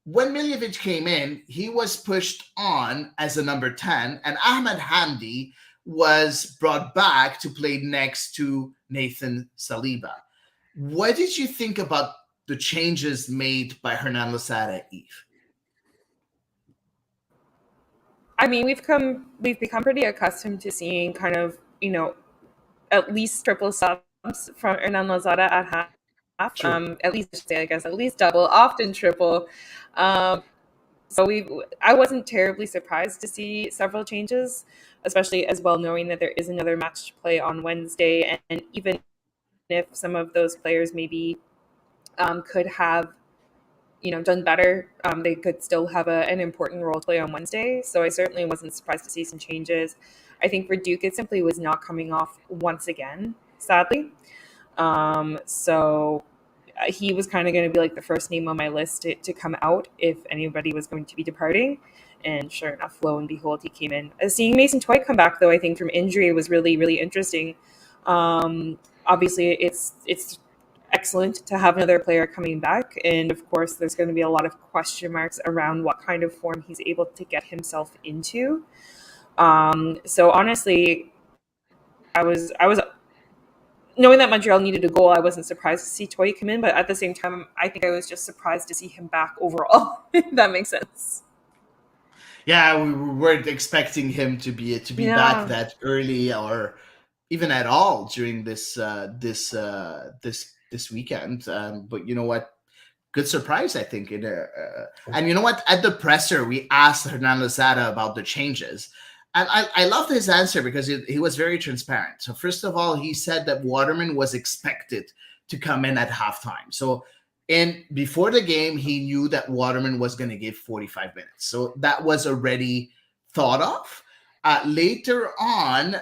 When Miljevic came in, he was pushed on as a number 10, and Ahmed Hamdi was brought back to play next to Nathan Saliba. What did you think about the changes made by Hernan Losada, Eve? I mean, we've become pretty accustomed to seeing kind of, at least triple subs from Hernan Lozada at half. True. At least I should say, I guess, at least double, often triple. Um, so I wasn't terribly surprised to see several changes, especially as well knowing that there is another match to play on Wednesday, and even if some of those players maybe could have done better, they could still have an important role to play on Wednesday. So I certainly wasn't surprised to see some changes. I think for Duke, it simply was not coming off once again, sadly. So he was kind of going to be like the first name on my list to come out if anybody was going to be departing. And sure enough, lo and behold, he came in. Seeing Mason Toy come back, though, I think from injury was really, really interesting. Obviously, it's excellent to have another player coming back, and of course, there's going to be a lot of question marks around what kind of form he's able to get himself into. So honestly, I was knowing that Montreal needed a goal. I wasn't surprised to see Toy come in, but at the same time, I think I was just surprised to see him back overall. If that makes sense. Yeah, we weren't expecting him to be back Yeah. that early, or even at all during this weekend. But you know what? Good surprise, I think. And you know what? At the presser, we asked Hernan Lozada about the changes. And I loved his answer because he was very transparent. So, first of all, he said that Waterman was expected to come in at halftime. So, before the game, he knew that Waterman was going to give 45 minutes. So, that was already thought of. Later on,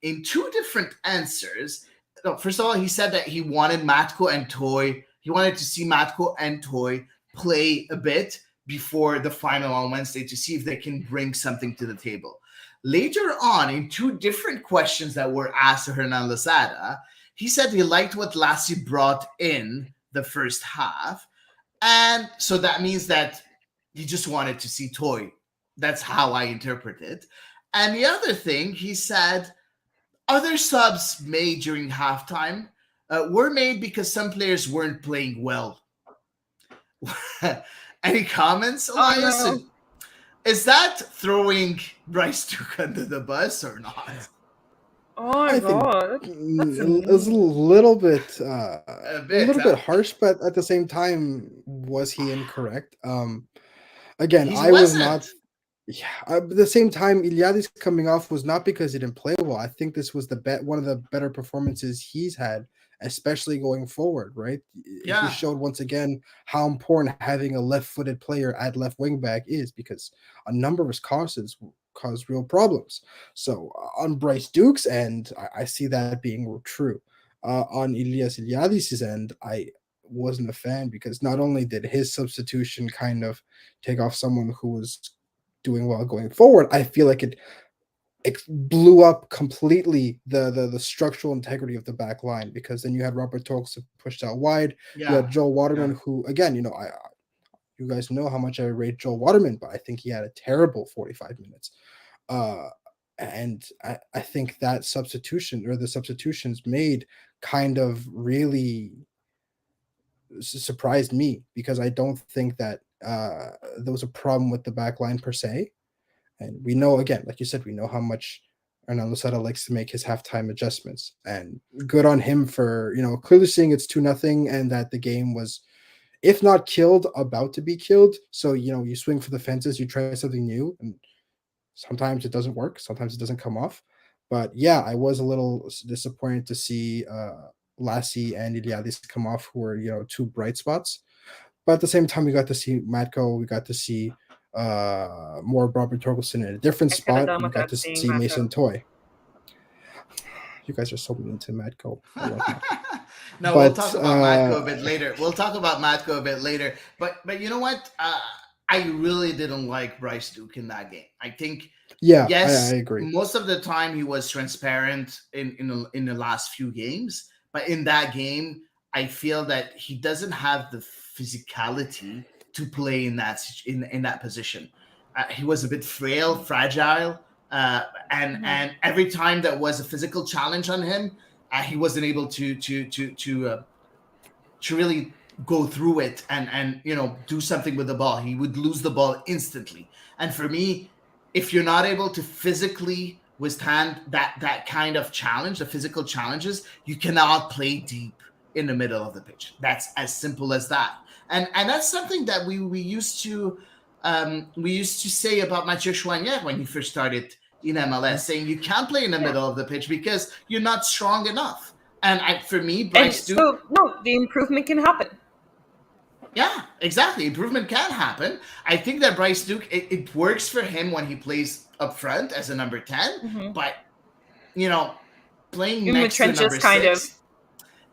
in 2 different answers, no, first of all, he said that he wanted Matko and Toy. He wanted to see Matko and Toy play a bit before the final on Wednesday to see if they can bring something to the table. Later on, in 2 different questions that were asked to Hernan Lozada, he said he liked what Lassi brought in the first half. And so that means that he just wanted to see Toy. That's how I interpret it. And the other thing, he said other subs made during halftime were made because some players weren't playing well. Any comments, Oh Elias? no. is that throwing Bryce Duke under the bus or not? Oh my I think god, that's it was a mean. little bit Huh? harsh, but at the same time, was he incorrect? Again, He I was not. wasn't. Yeah, at the same time, Iliadis coming off was not because he didn't play well. I think this was one of the better performances he's had, especially going forward. Right, he Yeah, showed once again how important having a left-footed player at left wing back is because a number of his crosses cause real problems. So on Bryce Duke's end, I see that being true. On Elias Iliadis' end, I wasn't a fan because not only did his substitution kind of take off someone who was doing well going forward, I feel like it blew up completely the structural integrity of the back line because then you had Robert Tolks pushed out wide. You yeah, had Joel yeah. Waterman, who again, I you guys know how much I rate Joel Waterman, but I think he had a terrible 45 minutes. Uh, and I think that substitution or the substitutions made kind of really surprised me because I don't think that there was a problem with the back line per se. And we know, again, like you said, we know how much Hernando Sada likes to make his halftime adjustments. And good on him for, clearly seeing it's 2-0 and that the game was, if not killed, about to be killed. So, you swing for the fences, you try something new. And sometimes it doesn't work, sometimes it doesn't come off. But yeah, I was a little disappointed to see Lassie and Iliadis come off, who were, two bright spots. But at the same time, we got to see Matko. We got to see more Robert Torkelson in a different I could have spot. done We got without to seeing see Mako. Mason Toy. You guys are so mean to Matko. I love Matko. No, we'll But talk about Matko a bit later. We'll talk about Matko a bit later. But you know what? I really didn't like Bryce Duke in that game. I think yeah, I yes, agree. most of the time he was transparent in the last few games, but in that game, I feel that he doesn't have the physicality to play in that position. He was a bit frail, fragile, and every time there was a physical challenge on him, he wasn't able to really go through it and do something with the ball. He would lose the ball instantly. And for me, if you're not able to physically withstand that kind of challenge, the physical challenges, you cannot play deep in the middle of the pitch. That's as simple as that. And that's something that we used to say about Mathieu Chouanier when he first started in MLS, saying you can't play in the middle of the pitch because you're not strong enough. And for me, And Bryce Duke, so, no, the improvement can happen. yeah, exactly. Improvement can happen. I think that Bryce Duke, it works for him when he plays up front as a number 10, but, playing In the next to a number trenches, kind of. 6,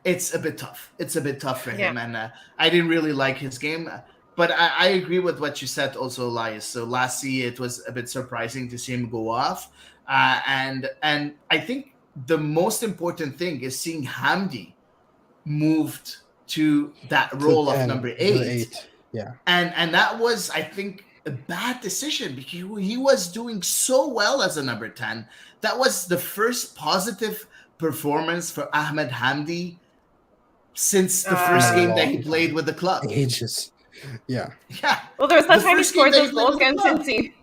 it's a bit tough. It's a bit tough for him. Yeah. And I didn't really like his game. But I agree with what you said also, Elias. So Lassie, it was a bit surprising to see him go off. And I think the most important thing is seeing Hamdi moved to that To role of 10, number to the 8. 8. Yeah. And that was, I think, a bad decision because he was doing so well as a number 10. That was the first positive performance for Ahmed Hamdi since the In first a game that he long played time. with the club. Ages. Yeah. Yeah. Well, there was that The time he first game scored that he those played goals with the against club. Cincy.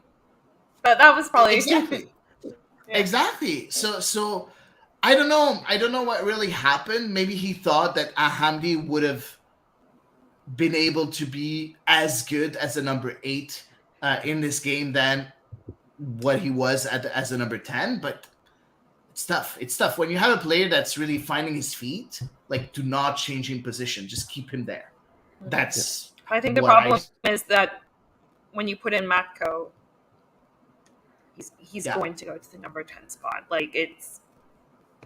But that was probably Exactly. Yeah. Exactly. So I don't know. I don't know what really happened. Maybe he thought that Hamdi would have been able to be as good as a number 8 in this game than what he was as a number 10. But it's tough. It's tough when you have a player that's really finding his feet. Like, do not change in position. Just keep him there. That's I think the what problem is that when you put in Matko, he's Yeah. going to go to the number 10 spot. Like, it's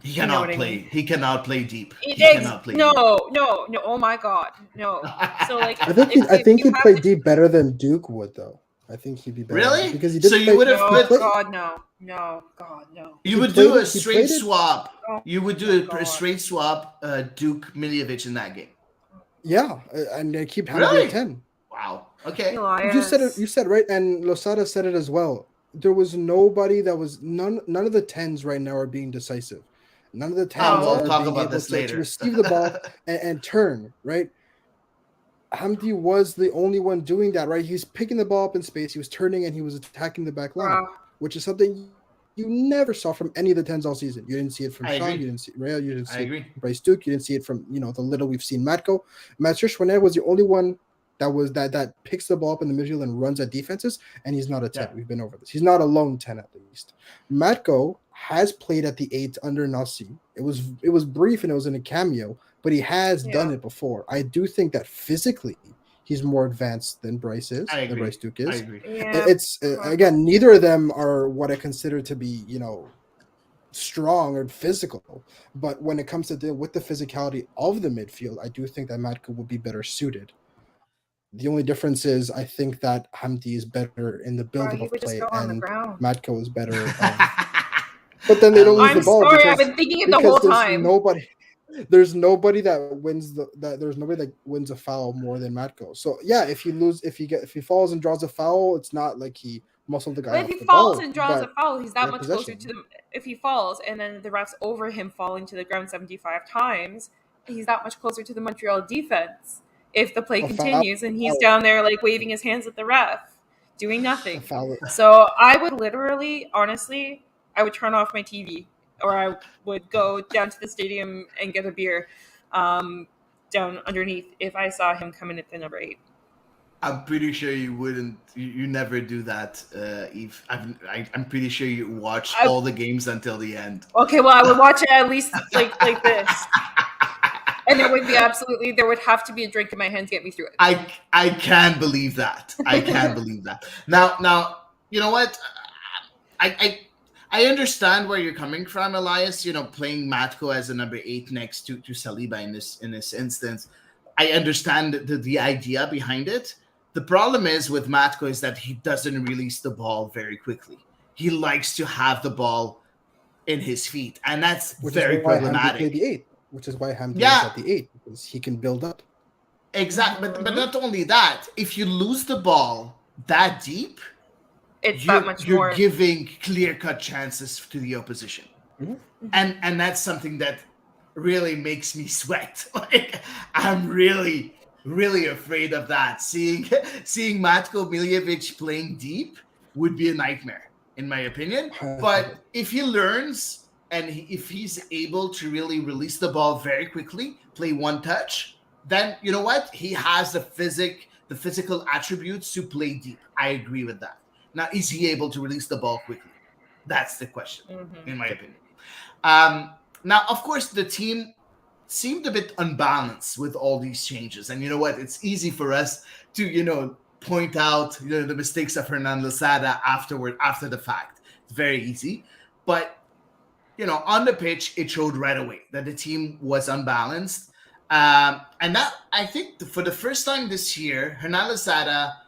He You know cannot what I play. mean? He cannot play deep. He Ex- cannot play no, no, no. Oh my God, no. deep. So like, I think if you he'd have play to- deep better than Duke would, though. I think he'd be better Really? because he So did you play. would have no, put God, no, no, God, no. you He would played do a it- he straight played it- swap. Oh, You would do God. a straight swap Duke Miljevic in that game. Yeah, and they keep Hamdi Really? at 10. Wow. Okay. Elias. You said it. You said right, and Losada said it as well. There was nobody that was none of the 10s right now are being decisive. None of the 10s No. We'll are talk being about able this to later. receive the ball and turn, right? Hamdi was the only one doing that, right? He was picking the ball up in space, he was turning, and he was attacking the back line, Wow. which is something you never saw from any of the 10s all season. You didn't see it from I Sean, agree. you didn't see Rail, you didn't I see it agree. from Bryce Duke, you didn't see it from the little we've seen Matko. Mathieu Chouinard was the only one that picks the ball up in the midfield and runs at defenses, and he's not a 10. Yeah. We've been over this. He's not a lone 10 at least. Matko has played at the 8 under Nasi. It was brief and it was in a cameo, but he has done it before. I do think that physically he's more advanced than Bryce Duke is. I agree. Yeah. It's again, neither of them are what I consider to be, strong or physical. But when it comes to deal with the physicality of the midfield, I do think that Matko would be better suited. The only difference is I think that Hamdi is better in the build-up He of would just play, go on the and ground. Matko is better. But then they don't lose I'm the ball sorry, I've been thinking it the whole time. There's nobody that wins a foul more than Matko. So yeah, if he falls and draws a foul, it's not like he muscled the guy. But off if he the falls ball, and draws a but foul, he's that they much have closer possession. to them. If he falls and then the ref's over him falling to the ground 75 times, he's that much closer to the Montreal defense. If the play continues and he's down there like waving his hands at the ref, doing nothing. So I would literally, honestly, I would turn off my TV, or I would go down to the stadium and get a beer down underneath if I saw him coming at the number 8. I'm pretty sure you wouldn't. You never do that, Eve. I'm pretty sure you watch all the games until the end. Okay, well, I would watch it at least like this, and there would have to be a drink in my hand to get me through it. I can't believe that. I can't believe that. Now, you know what? I understand where you're coming from, Elias. Playing Matko as a number 8 next to Saliba in this instance. I understand the idea behind it. The problem is with Matko is that he doesn't release the ball very quickly. He likes to have the ball in his feet, and that's very problematic. Which is why Hamdi is at the 8, because he can build up. Exactly, but not only that. If you lose the ball that deep, you're giving clear-cut chances to the opposition, and that's something that really makes me sweat. Like, I'm really afraid of that. Seeing Matko Miljevic playing deep would be a nightmare, in my opinion. But if he learns and if he's able to really release the ball very quickly, play one touch, then you know what? He has the physical attributes to play deep. I agree with that. Now, is he able to release the ball quickly? That's the question, in my opinion. Now, of course, the team seemed a bit unbalanced with all these changes. And you know what? It's easy for us to, point out the mistakes of Hernan Losada after the fact. It's very easy. But, on the pitch, it showed right away that the team was unbalanced. And that, I think, for the first time this year, Hernan Losada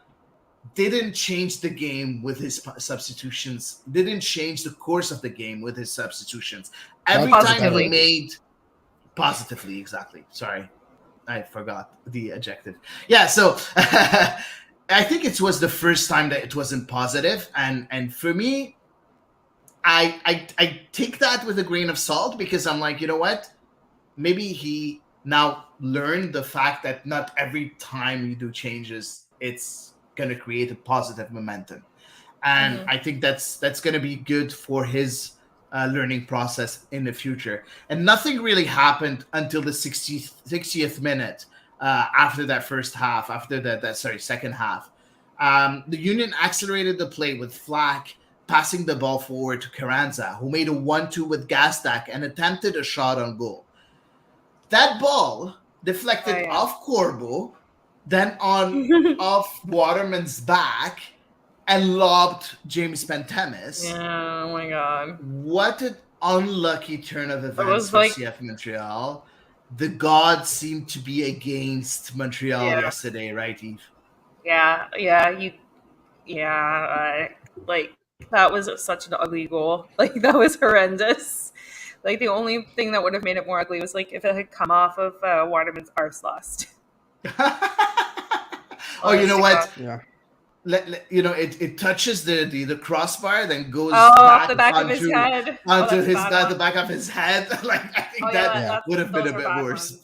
didn't change the game with his substitutions, didn't change the course of the game with his substitutions. Every time he made... Positively, exactly. Sorry, I forgot the adjective. Yeah, so I think it was the first time that it wasn't positive, and for me, I take that with a grain of salt, because I'm like, you know what? Maybe he now learned the fact that not every time you do changes, it's going to create a positive momentum, and I think that's going to be good for his learning process in the future. And nothing really happened until the 60th minute after that first half, second half. The Union accelerated the play with Flack passing the ball forward to Carranza, who made a 1-2 with Gastak and attempted a shot on goal. That ball deflected off Corbo, then off Waterman's back, and lobbed James Pantemis. Yeah, oh my God. What an unlucky turn of events for CF Montreal. The gods seem to be against Montreal yesterday, right, Eve? Yeah, that was such an ugly goal. Like, that was horrendous. Like, the only thing that would have made it more ugly was, like, if it had come off of Waterman's arse last. Oh, you know what? Yeah. It touches the crossbar, then goes back the back of his head. Onto the back of his head. Like, I think that would have been a bit worse.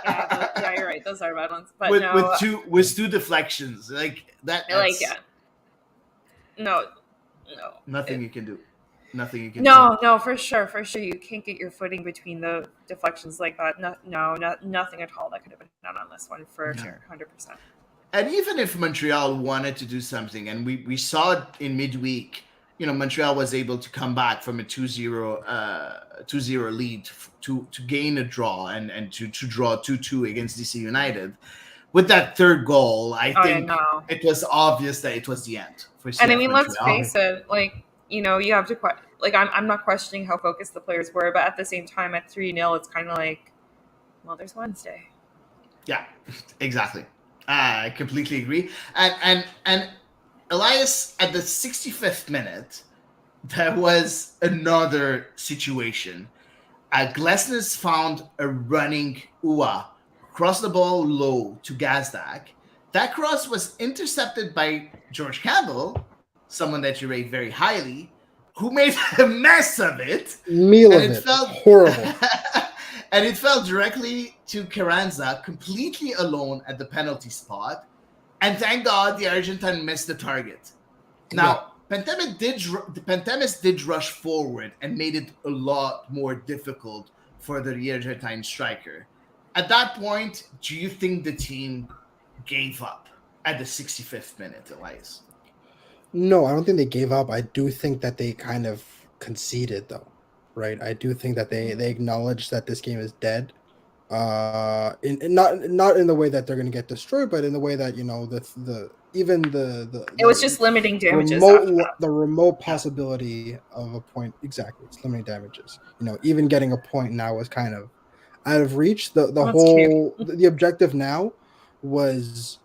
Yeah, Yeah, you're right. Those are bad ones. But with no, with two deflections like that. like That's no, no. nothing you can do. Nothing you can do. No, for sure, you can't get your footing between the deflections like that. Nothing at all that could have been done on this one for Yeah. sure, 100%. And even if Montreal wanted to do something, and we saw it in midweek, Montreal was able to come back from a 2-0 lead to gain a draw and to draw 2-2 against DC United. With that third goal, I think it was obvious that it was the end for CF And I mean, Montreal. let's face it, you have to I'm not questioning how focused the players were, but at the same time, at 3-0, it's kind of like, well, there's Wednesday. Yeah, exactly. I completely agree. And Elias, at the 65th minute, there was another situation. Glesnes found a running Ua, crossed the ball low to Gazdag. That cross was intercepted by George Campbell, someone that you rate very highly, who made a mess of it. Horrible. And it fell directly to Carranza, completely alone at the penalty spot. And thank God the Argentine missed the target. Now, Pantemis did rush forward and made it a lot more difficult for the Argentine striker. At that point, do you think the team gave up at the 65th minute, Elias? No, I don't think they gave up. I do think that they kind of conceded, though, right? I do think that they acknowledged that this game is dead. Not in the way that they're going to get destroyed, but in the way that it was just limiting damages. The remote possibility of a point. Exactly, it's limiting damages. Even getting a point now was kind of out of reach. The objective now was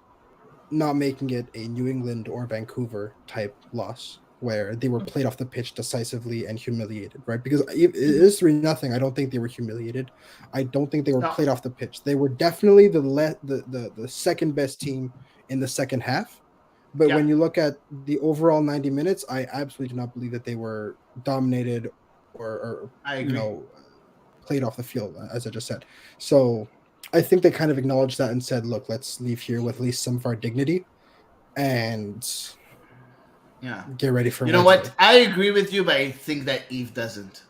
not making it a New England or Vancouver type loss where they were played off the pitch decisively and humiliated, right? Because it is 3-0. I don't think they were humiliated. I don't think they were played off the pitch. They were definitely the second best team in the second half. But when you look at the overall 90 minutes, I absolutely do not believe that they were dominated or played off the field, as I just said. So I think they kind of acknowledged that and said, look, let's leave here with at least some of our dignity and get ready for Wednesday. What? I agree with you, but I think that Eve doesn't.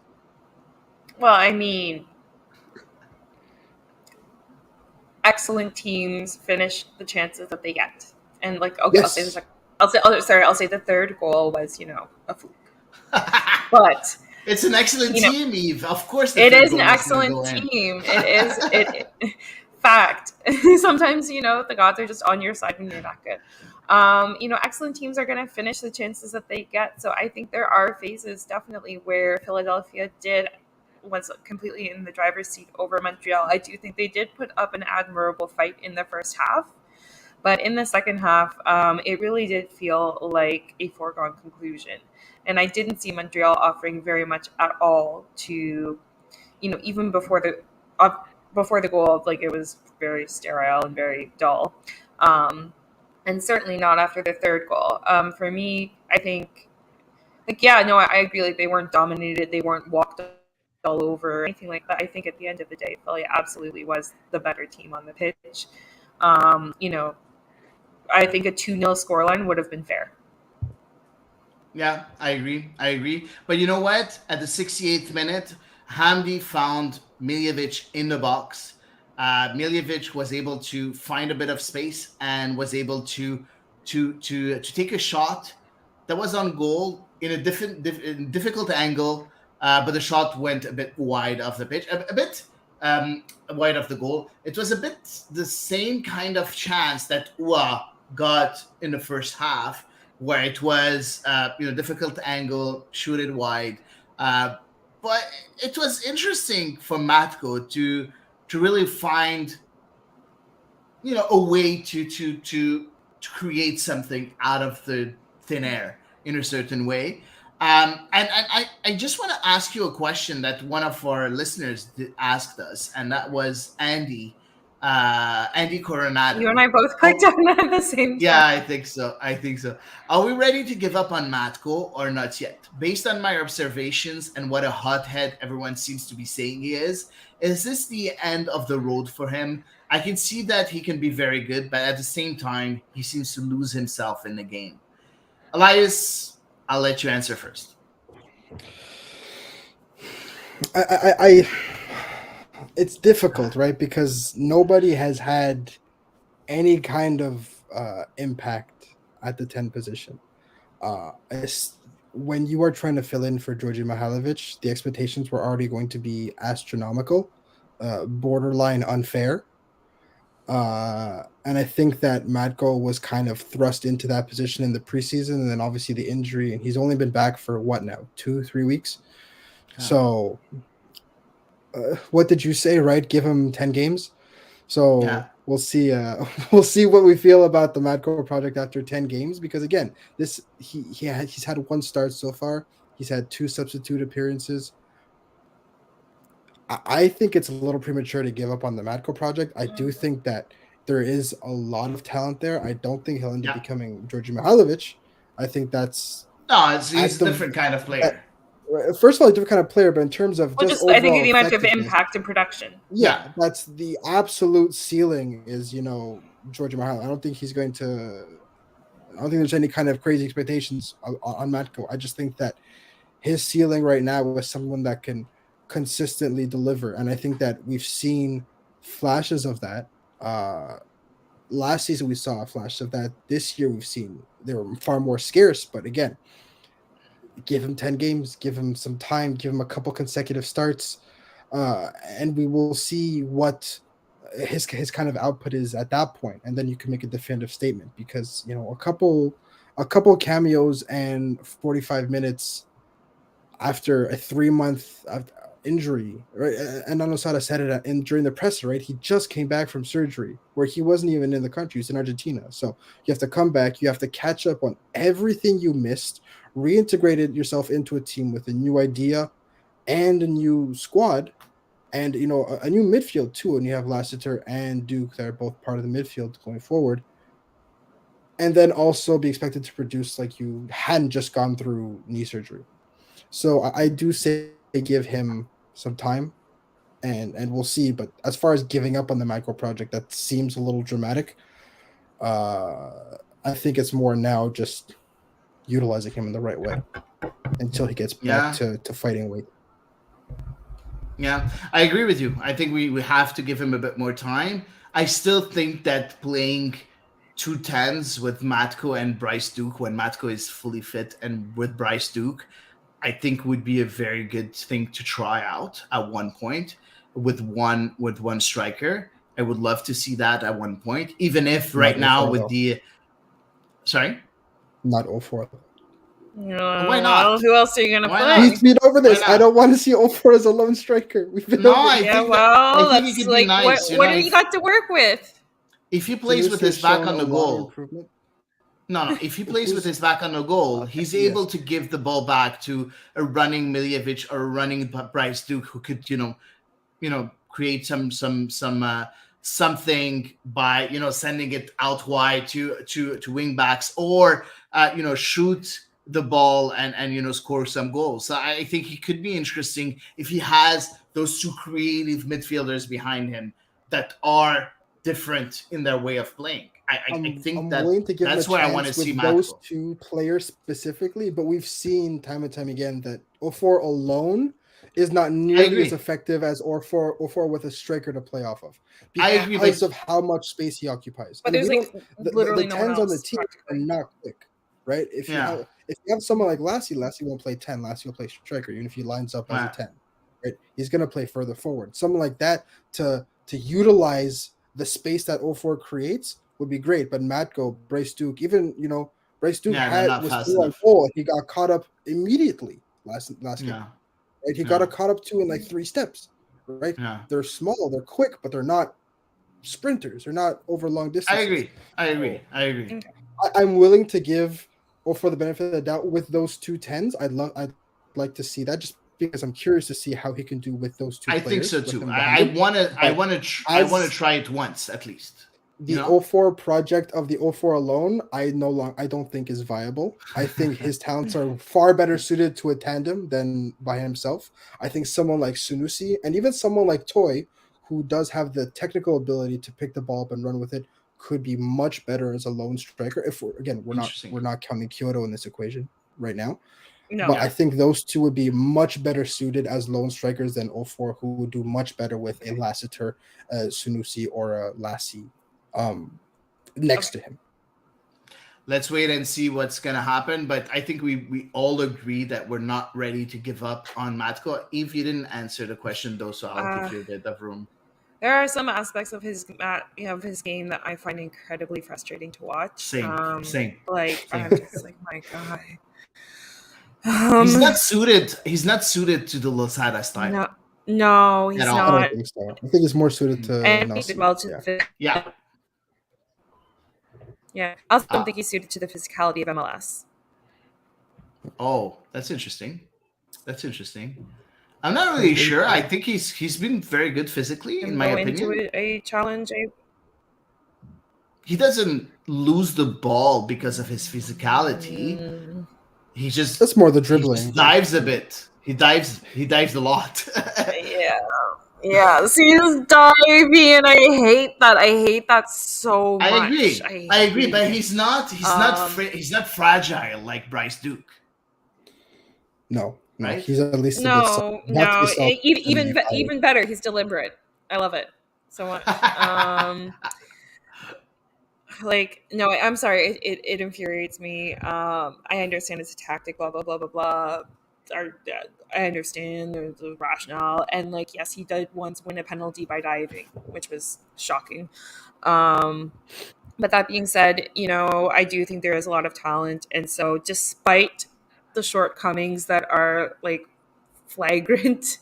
Well, I mean, excellent teams finish the chances that they get. And I'll say this. I'll say the third goal was, a fluke. But it's an excellent team, Eve. Of course, it is an excellent team. It is fact. Sometimes the gods are just on your side when you're not good. Excellent teams are going to finish the chances that they get. So I think there are phases definitely where Philadelphia was completely in the driver's seat over Montreal. I do think they did put up an admirable fight in the first half. But in the second half, it really did feel like a foregone conclusion. And I didn't see Montreal offering very much at all to, even before the goal, it was very sterile and very dull. And certainly not after the third goal. For me, I think, I agree. They weren't dominated. They weren't walked all over or anything like that. I think at the end of the day, Philly absolutely was the better team on the pitch. I think a 2-0 scoreline would have been fair. Yeah, I agree. But you know what? At the 68th minute, Hady found Miljevic in the box. Miljevic was able to find a bit of space and was able to take a shot that was on goal in a difficult angle, but the shot went a bit wide of the pitch, a bit wide of the goal. It was a bit the same kind of chance that Ua got in the first half, where it was difficult angle, shoot it wide. But it was interesting for Matko to really find a way to create something out of the thin air in a certain way. And I just want to ask you a question that one of our listeners asked us, and that was, Andy, Andy Coronado. You and I both clicked on it at the same time. Yeah, I think so. Are we ready to give up on Matko or not yet? Based on my observations and what a hothead everyone seems to be saying he is this the end of the road for him? I can see that he can be very good, but at the same time, he seems to lose himself in the game. Elias, I'll let you answer first. I it's difficult, right? Because nobody has had any kind of impact at the 10 position. When you are trying to fill in for Georgi Mihailovic, the expectations were already going to be astronomical, borderline unfair. And I think that Matko was kind of thrust into that position in the preseason, and then obviously the injury, and he's only been back for what now, 2-3 weeks. So, what did you say? Right, give him 10 games. So we'll see. We'll see what we feel about the Madcore project after 10 games. Because again, he's had one start so far. He's had 2 substitute appearances. I think it's a little premature to give up on the Madcore project. I do think that there is a lot of talent there. I don't think he'll end up becoming Georgi Mihailovic. I think that's he's a different kind of player. First of all, a different kind of player, but in terms of I think the amount of impact and production. Yeah, that's the absolute ceiling is, Georgi Mihailovic. I don't think he's going to. I don't think there's any kind of crazy expectations on Matko. I just think that his ceiling right now is someone that can consistently deliver, and I think that we've seen flashes of that. Last season we saw a flash of that. This year we've seen they were far more scarce, but again, give him 10 games, give him some time, give him a couple consecutive starts, and we will see what his kind of output is at that point, and then you can make a definitive statement. Because a couple cameos and 45 minutes after a 3-month injury, right? And Anosada said it during the presser, right? He just came back from surgery where he wasn't even in the country. He's in Argentina. So you have to come back. You have to catch up on everything you missed, reintegrated yourself into a team with a new idea and a new squad and, a new midfield too. And you have Lassiter and Duke that are both part of the midfield going forward. And then also be expected to produce like you hadn't just gone through knee surgery. So I do say give him some time, and we'll see. But as far as giving up on the Micro project, that seems a little dramatic. I think it's more now just utilizing him in the right way until he gets back to fighting weight. Yeah, I agree with you. I think we have to give him a bit more time. I still think that playing 2 10s with Matko and Bryce Duke when Matko is fully fit and with Bryce Duke, I think would be a very good thing to try out at one point with one striker. I would love to see that at one point, even if right now with the not 04. Why not? Well, who else are you going to play? We've been over this. I don't want to see 04 as a lone striker. We've been over this. I think it could be nice. What do you got to work with? If he plays with his back on the goal. No. If he plays with his back on the goal, he's able to give the ball back to a running Miljevic or a running Bryce Duke, who could, create something by sending it out wide to wing backs or shoot the ball and score some goals. So I think he could be interesting if he has those 2 creative midfielders behind him that are different in their way of playing. I think that's where I want to see those 2 players specifically, but we've seen time and time again that 04 alone is not nearly as effective as 04 with a striker to play off of because of how much space he occupies. But there's literally the no 10s on the team are not quick, right? If you have someone like Lassie won't play 10. Lassie will play striker, even if he lines up as a 10. Right? He's going to play further forward. Someone like that to utilize the space that 04 creates would be great. But Matko, Bryce Duke, even Bryce Duke was still on goal. He got caught up immediately last game. Right? He got caught up in like 3 steps. Right? Yeah. They're small, they're quick, but they're not sprinters. They're not over long distances. I agree. I'm willing to give for the benefit of the doubt with those 2 10s. I'd like to see that. Just because I'm curious to see how he can do with those two I players. think so with too. him I behind him. want to. I But want to. I want to as try it once at least. the 04 project of the 04 alone, I don't think is viable. I think his talents are far better suited to a tandem than by himself. I think someone like Sunusi and even someone like Toy, who does have the technical ability to pick the ball up and run with it, could be much better as a lone striker. If Interesting. we're not counting Kyoto in this equation right now. No. But I think those two would be much better suited as lone strikers than 04, who would do much better with a Lassiter, Sunusi, or a Lassie next to him. Let's wait and see what's going to happen. But I think we all agree that we're not ready to give up on Matko. If you didn't answer the question, though, so I'll give you a bit of room. There are some aspects of his game that I find incredibly frustrating to watch. Same. Like, Same. I'm just like, my God. He's not suited. He's not suited to the Losada style. No, he's not. I don't think so. I think he's more suited to Nelson. Yeah. I also don't think he's suited to the physicality of MLS. Oh, that's interesting. I'm not really sure. I think he's been very good physically, in my opinion. Into a challenge. He doesn't lose the ball because of his physicality. He just that's more the dribbling. He just dives a bit. He dives a lot. Yeah. See, he's diving, and I hate that so much. I agree, but he's not fragile like Bryce Duke. No, right? He's at least even better. He's deliberate. I love it so much. I'm sorry. It infuriates me. I understand it's a tactic. Blah blah blah blah blah. I understand the rationale, and yes, he did once win a penalty by diving, which was shocking. But that being said, I do think there is a lot of talent, and so despite the shortcomings that are flagrant,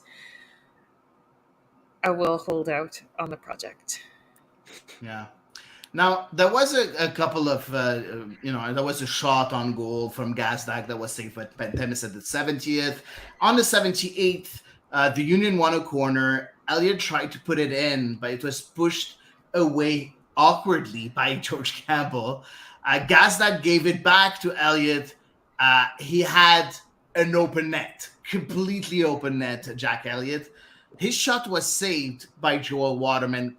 I will hold out on the project. Yeah. Now, there was a couple of, there was a shot on goal from Gazdag that was saved by Pentemis at the 70th. On the 78th, the Union won a corner. Elliot tried to put it in, but it was pushed away awkwardly by George Campbell. Gazdag gave it back to Elliot. He had an open net, completely open net, Jack Elliott. His shot was saved by Joel Waterman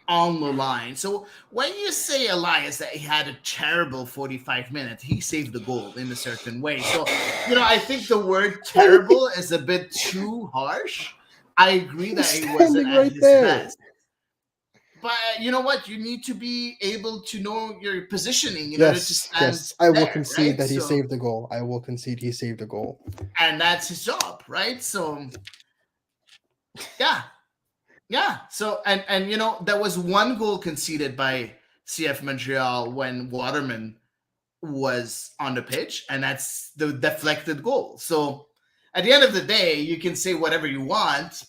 on the line. So when you say, Elias, that he had a terrible 45 minutes, he saved the goal in a certain way. So, I think the word terrible is a bit too harsh. I agree that he wasn't at his best. But you know what? You need to be able to know your positioning in order to stand. Yes, I will concede that he saved the goal. I will concede he saved the goal. And that's his job, right? So, yeah. Yeah. So, and there was one goal conceded by CF Montreal when Waterman was on the pitch, and that's the deflected goal. So, at the end of the day, you can say whatever you want.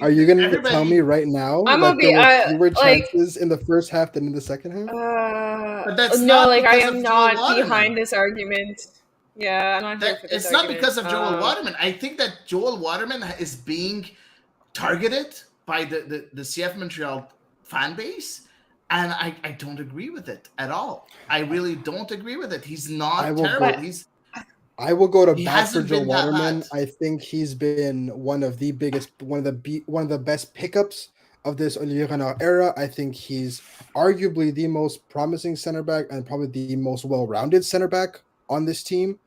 Are you going to tell me right now that there were fewer chances in the first half than in the second half? But that's I am not behind this argument. Yeah, I'm not here for this argument. It's not because of Joel Waterman. I think that Joel Waterman is being targeted by the CF Montreal fan base, and I don't agree with it at all. I really don't agree with it. He's not terrible. I will go to bat for Joel Waterman. I think he's been one of the best pickups of this Olivier Renard era. I think he's arguably the most promising center back and probably the most well-rounded center back on this team.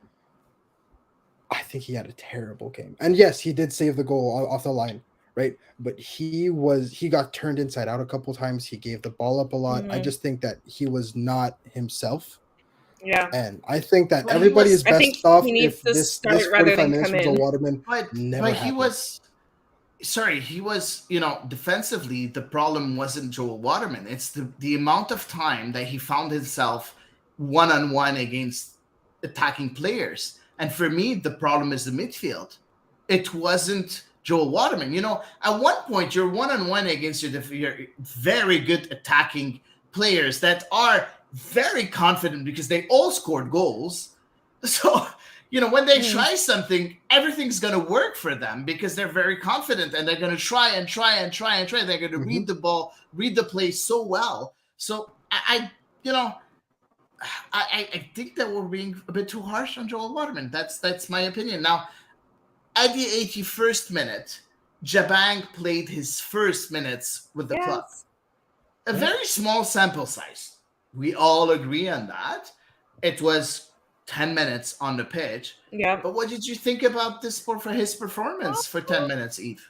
I think he had a terrible game. And yes, he did save the goal off the line, right? But he got turned inside out a couple times. He gave the ball up a lot. I just think that he was not himself. Yeah. And I think that everybody is best off if this 45 minutes from Joel Waterman never happened. He was, defensively, the problem wasn't Joel Waterman. It's the amount of time that he found himself one-on-one against attacking players. And for me, the problem is the midfield. It wasn't Joel Waterman. At one point, you're one-on-one against your very good attacking players that are very confident because they all scored goals. So, when they try something, everything's going to work for them because they're very confident and they're going to try and try and try and try. They're going to read the ball, read the play so well. So I think that we're being a bit too harsh on Joel Waterman. That's my opinion. Now, at the 81st minute, Jabang played his first minutes with the club. A very small sample size. We all agree on that. It was 10 minutes on the pitch. Yeah. But what did you think about this for his performance for 10 minutes, Eve?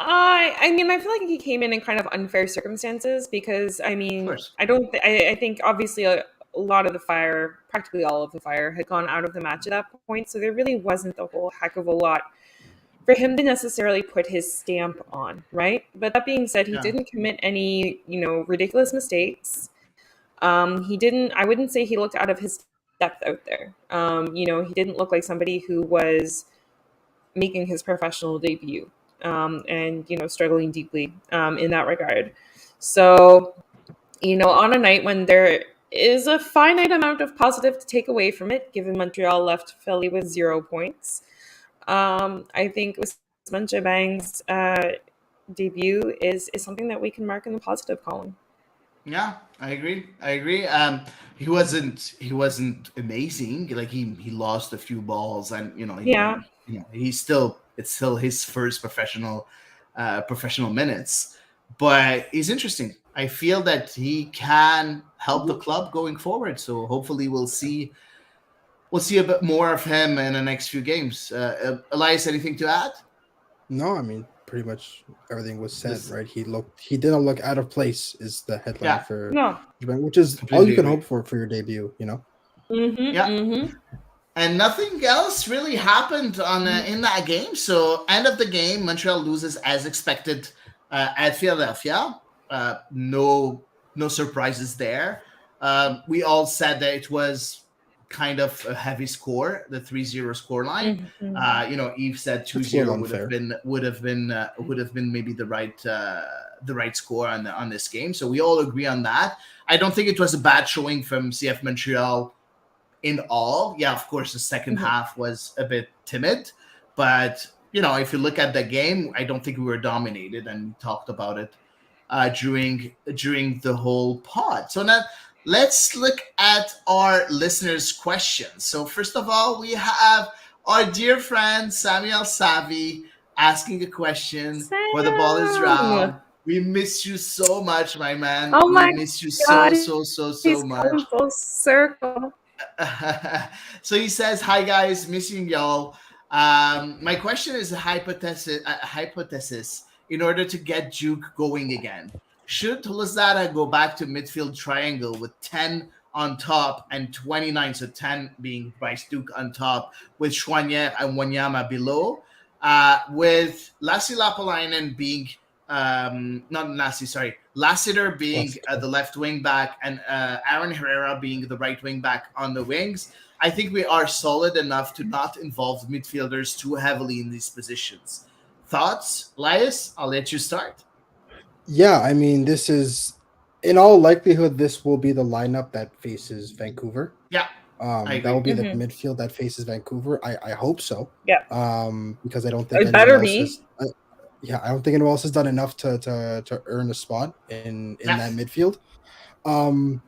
I mean, I feel like he came in kind of unfair circumstances because, I mean, I think obviously a lot of the fire, practically all of the fire, had gone out of the match at that point. So there really wasn't a whole heck of a lot for him to necessarily put his stamp on, right? But that being said, he didn't commit any, ridiculous mistakes. I wouldn't say he looked out of his depth out there. He didn't look like somebody who was making his professional debut. And struggling deeply in that regard. So, on a night when there is a finite amount of positive to take away from it, given Montreal left Philly with 0 points, I think Ousmane Jabang's debut is something that we can mark in the positive column. Yeah, I agree. He wasn't amazing. Like he lost a few balls, and it's still his first professional minutes, but he's interesting. I feel that he can help the club going forward. So hopefully we'll see a bit more of him in the next few games. Elias, anything to add? No, I mean pretty much everything was said, right? He didn't look out of place is the headline for Jabang, which is all you can hope for your debut, And nothing else really happened in that game. So end of the game, Montreal loses as expected at Philadelphia. No surprises there. We all said that it was kind of a heavy score, the 3-0 score line. Eve said 2-0 would have been maybe the right score on this game. So we all agree on that. I don't think it was a bad showing from CF Montreal in all. Yeah, of course, the second half was a bit timid, but if you look at the game, I don't think we were dominated, and we talked about it during the whole pod. So now let's look at our listeners' questions. So first of all, we have our dear friend Samuel Savi asking a question for the ball is round. We miss you so much, my man. We miss you so much. Full circle. So he says, "Hi guys, missing y'all. My question is a hypothesis. In order to get Duke going again, should Lozada go back to midfield triangle with 10 on top and 29, so 10 being Bryce Duke on top, with Choinière and Wanyama below, with Lassi Lapalainen being Lassiter being the left wing back, and Aaron Herrera being the right wing back on the wings. I think we are solid enough to not involve midfielders too heavily in these positions." Thoughts, Elias? I'll let you start. Yeah, I mean, this is, in all likelihood, this will be the lineup that faces Vancouver. Yeah. That will be the midfield that faces Vancouver. I hope so. Yeah. Because I don't think it better be. I don't think anyone else has done enough to earn a spot in that midfield. And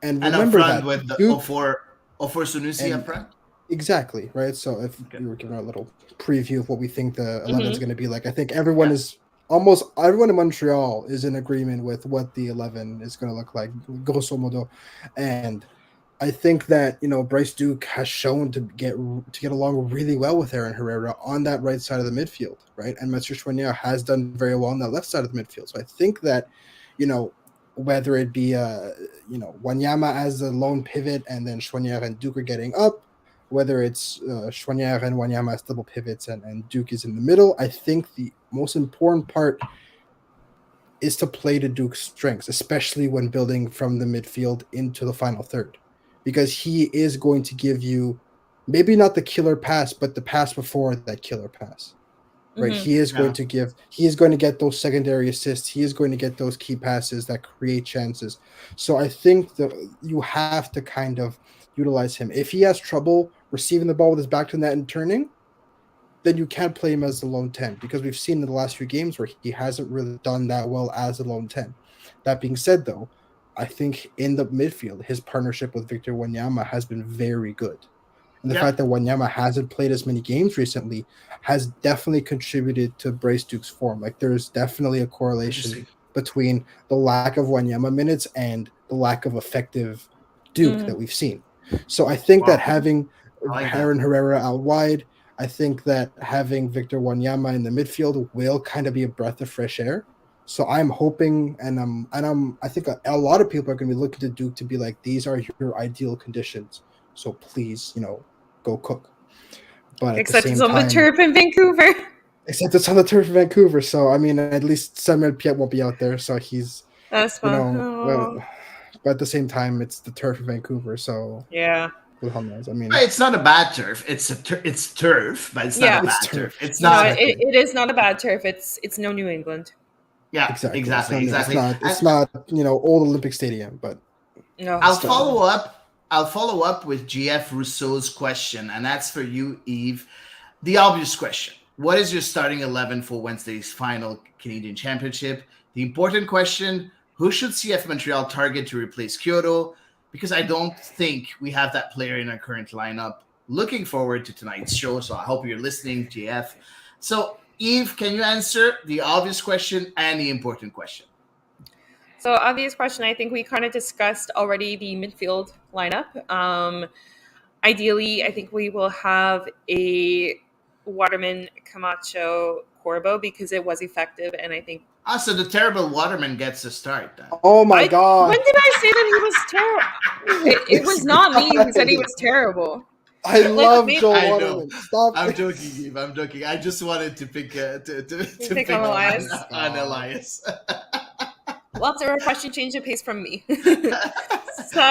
remember up front that with the Ofor Sunusi up front. Exactly, right? So if we were giving a little preview of what we think the 11 is going to be like, I think almost everyone in Montreal is in agreement with what the 11 is going to look like, grosso modo. And I think that, Bryce Duke has shown to get along really well with Aaron Herrera on that right side of the midfield, right? And Mathieu Choinière has done very well on that left side of the midfield. So I think that, whether it be Wanyama as the lone pivot and then Choinière and Duke are getting up, whether it's Choinière and Wanyama as double pivots and Duke is in the middle, I think the most important part is to play to Duke's strengths, especially when building from the midfield into the final third, because he is going to give you maybe not the killer pass, but the pass before that killer pass. Right, he is going to get those secondary assists. He is going to get those key passes that create chances. So I think that you have to kind of utilize him. If he has trouble receiving the ball with his back to the net and turning, then you can't play him as the lone 10 because we've seen in the last few games where he hasn't really done that well as a lone 10. That being said, though, I think in the midfield, his partnership with Victor Wanyama has been very good. And the fact that Wanyama hasn't played as many games recently has definitely contributed to Bryce Duke's form. Like, there's definitely a correlation between the lack of Wanyama minutes and the lack of effective Duke that we've seen. So I think that having Aaron Herrera out wide, I think that having Victor Wanyama in the midfield will kind of be a breath of fresh air. So I'm hoping, I think a lot of people are going to be looking to Duke to be like, these are your ideal conditions. So please, go cook. But except it's on the turf in Vancouver. Except it's on the turf in Vancouver. So I mean, at least Samuel Piet won't be out there. So he's that's fine. But at the same time, it's the turf in Vancouver. So yeah. Who the hell knows? I mean, it's not a bad turf. It's turf, but it's not a bad turf. It's not. No, it is not a bad turf. It's no New England. Yeah, exactly. It's not old Olympic Stadium, but no. I'll follow up with GF Rousseau's question, and that's for you, Yves. The obvious question: what is your starting 11 for Wednesday's final Canadian Championship? The important question: who should CF Montreal target to replace Kyoto? Because I don't think we have that player in our current lineup. Looking forward to tonight's show, so I hope you're listening, GF. So, Yves, can you answer the obvious question and the important question? So, obvious question, I think we kind of discussed already the midfield lineup. Ideally, I think we will have a Waterman, Camacho, Corbo because it was effective, and I think so the terrible Waterman gets a start then. Oh my God. When did I say that he was terrible? It was not me who said he was terrible. I love Joel Waterman. Stop. I'm joking, Yves. I'm joking. I just wanted to pick pick on Elias. On Elias. Lots of question change of pace from me. So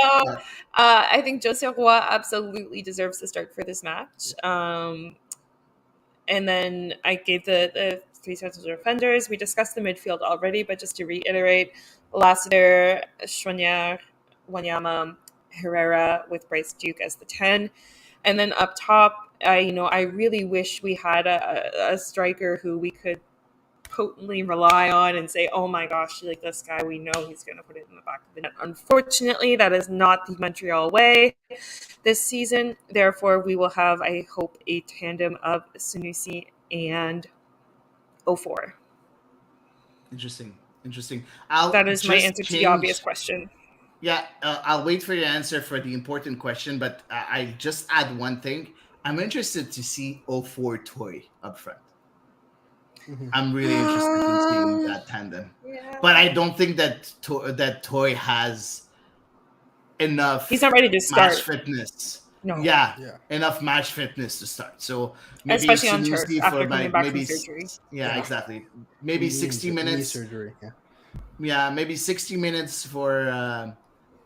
I think Jose Roy absolutely deserves to start for this match. And then I gave the three sets of defenders. We discussed the midfield already, but just to reiterate, Lassiter, Choinière, Wanyama, Herrera with Bryce Duke as the 10. And then up top, I really wish we had a striker who we could potently rely on and say, oh my gosh, like this guy, we know he's going to put it in the back of the net. Unfortunately, that is not the Montreal way this season. Therefore, we will have, I hope, a tandem of Sunusi and 04. Interesting. That is my answer to the obvious question. Yeah, I'll wait for your answer for the important question, but I just add one thing. I'm interested to see 04 Toy up front. Mm-hmm. I'm really interested in seeing that tandem. Yeah. But I don't think that Toy has enough. He's not ready to start. Match fitness. No. Yeah. Enough match fitness to start. So maybe especially on turf after coming back from surgery. Yeah, exactly. Maybe 60 minutes. Knee surgery. Yeah, maybe 60 minutes for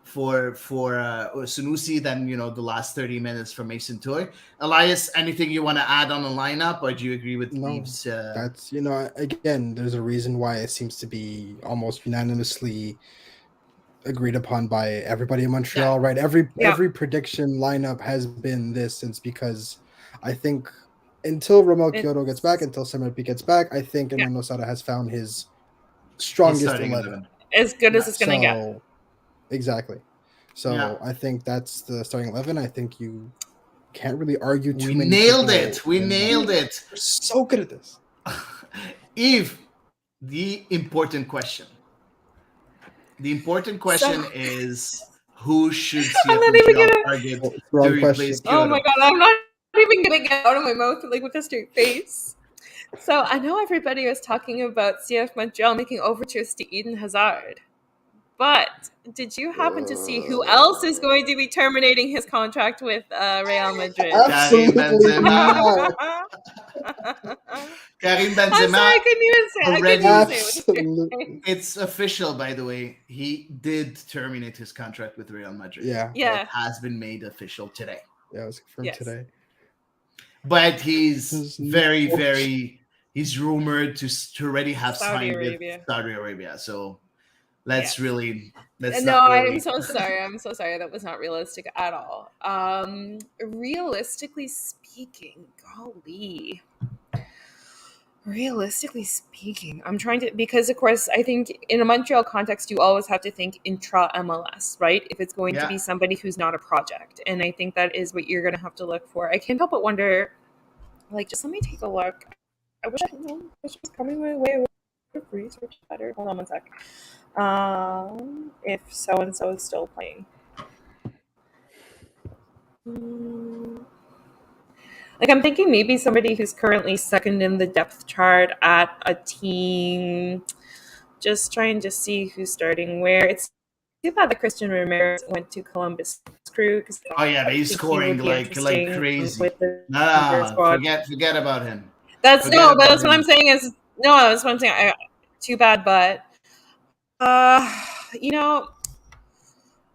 Sunusi, then the last 30 minutes for Mason Toy. Elias, anything you want to add on the lineup, or do you agree with Yves? That's again, there's a reason why it seems to be almost unanimously agreed upon by everybody in Montreal, right? Every prediction lineup has been this since, because I think until Romel Kyoto gets back, until Samuel P gets back, I think Emmanuel Sada has found his strongest 11. As good as it's going to get. Exactly. So I think that's the starting 11. I think you can't really argue too many. We nailed it. We're so good at this. Yves, the important question. The important question is, who should CF target to replace Kyoto? Oh my God, I'm not even going to get out of my mouth with a straight face. So I know everybody was talking about CF Montreal making overtures to Eden Hazard. But did you happen to see who else is going to be terminating his contract with Real Madrid? Absolutely not. Karim Benzema. I'm sorry, I couldn't even say it. It's official, by the way. He did terminate his contract with Real Madrid. Yeah. It has been made official today. Yeah, it was confirmed today. But he's he's rumored to already have signed with Saudi Arabia. So Let's Yes. let's No, not I'm really. so sorry. I'm so sorry. That was not realistic at all. Realistically speaking, golly. Realistically speaking, I'm trying to, because of course, I think in a Montreal context, you always have to think intra MLS, right? If it's going to Yeah. be somebody who's not a project. And I think that is what you're going to have to look for. I can't help but wonder, like, just let me take a look. I wish I knew this was coming my way. I would have researched better. Hold on one sec. If so and so is still playing. Like, I'm thinking maybe somebody who's currently second in the depth chart at a team. Just trying to see who's starting where. It's too bad that Christian Ramirez went to Columbus Crew because Oh yeah, but I he's think he scoring would be like interesting crazy. with the Vancouver Nah, squad. forget about him. That's Forget no, but about that's what I'm him. saying is no. That's what I'm saying. Too bad, but you know,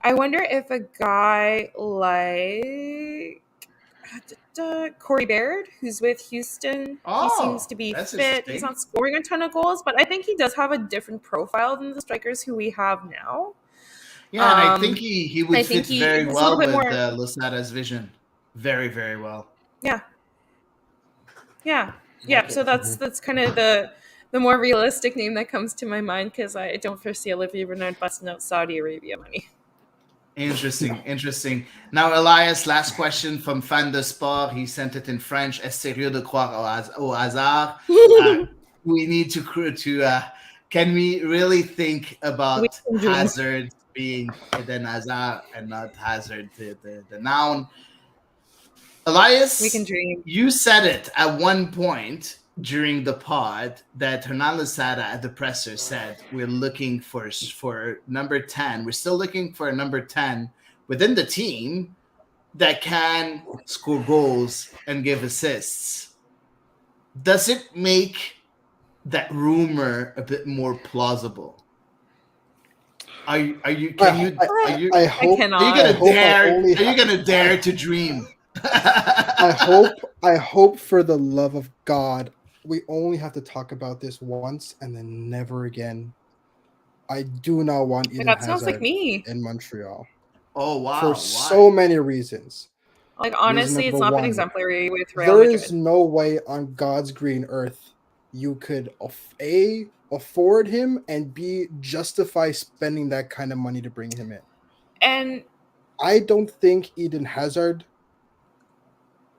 I wonder if a guy like Corey Baird, who's with Houston, he seems Oh, to be that's fit. He's interesting. not scoring a ton of goals, but I think he does have a different profile than the strikers who we have now. Yeah, and I think he I would think fit very he's a little well bit with more. Losada's vision. Very, very well. Yeah, yeah. Okay. So that's kind of the more realistic name that comes to my mind because I don't foresee Olivier Bernard busting out Saudi Arabia money. Interesting. Now, Elias, last question from Fan de Sport. He sent it in French. Est sérieux de croire au hasard? We need can we really think We about can dream. Hazard being Eden Hazard and not Hazard, the noun? We can Elias, dream. you said it at one point during the pod that Hernan Losada at the presser said we're looking for number 10. We're still looking for a number 10 within the team that can score goals and give assists. Does it make that rumor a bit more plausible? Are you I hope. are you gonna dare to dream? I hope for the love of God, we only have to talk about this once and then never again. I do not want Eden That sounds like Hazard me. in Montreal Oh wow, for why? so many reasons. Like Reason honestly, number it's not been one, exemplary with Real there is Madrid. no way on God's green earth you could afford him and B justify spending that kind of money to bring him in. And I don't think Eden Hazard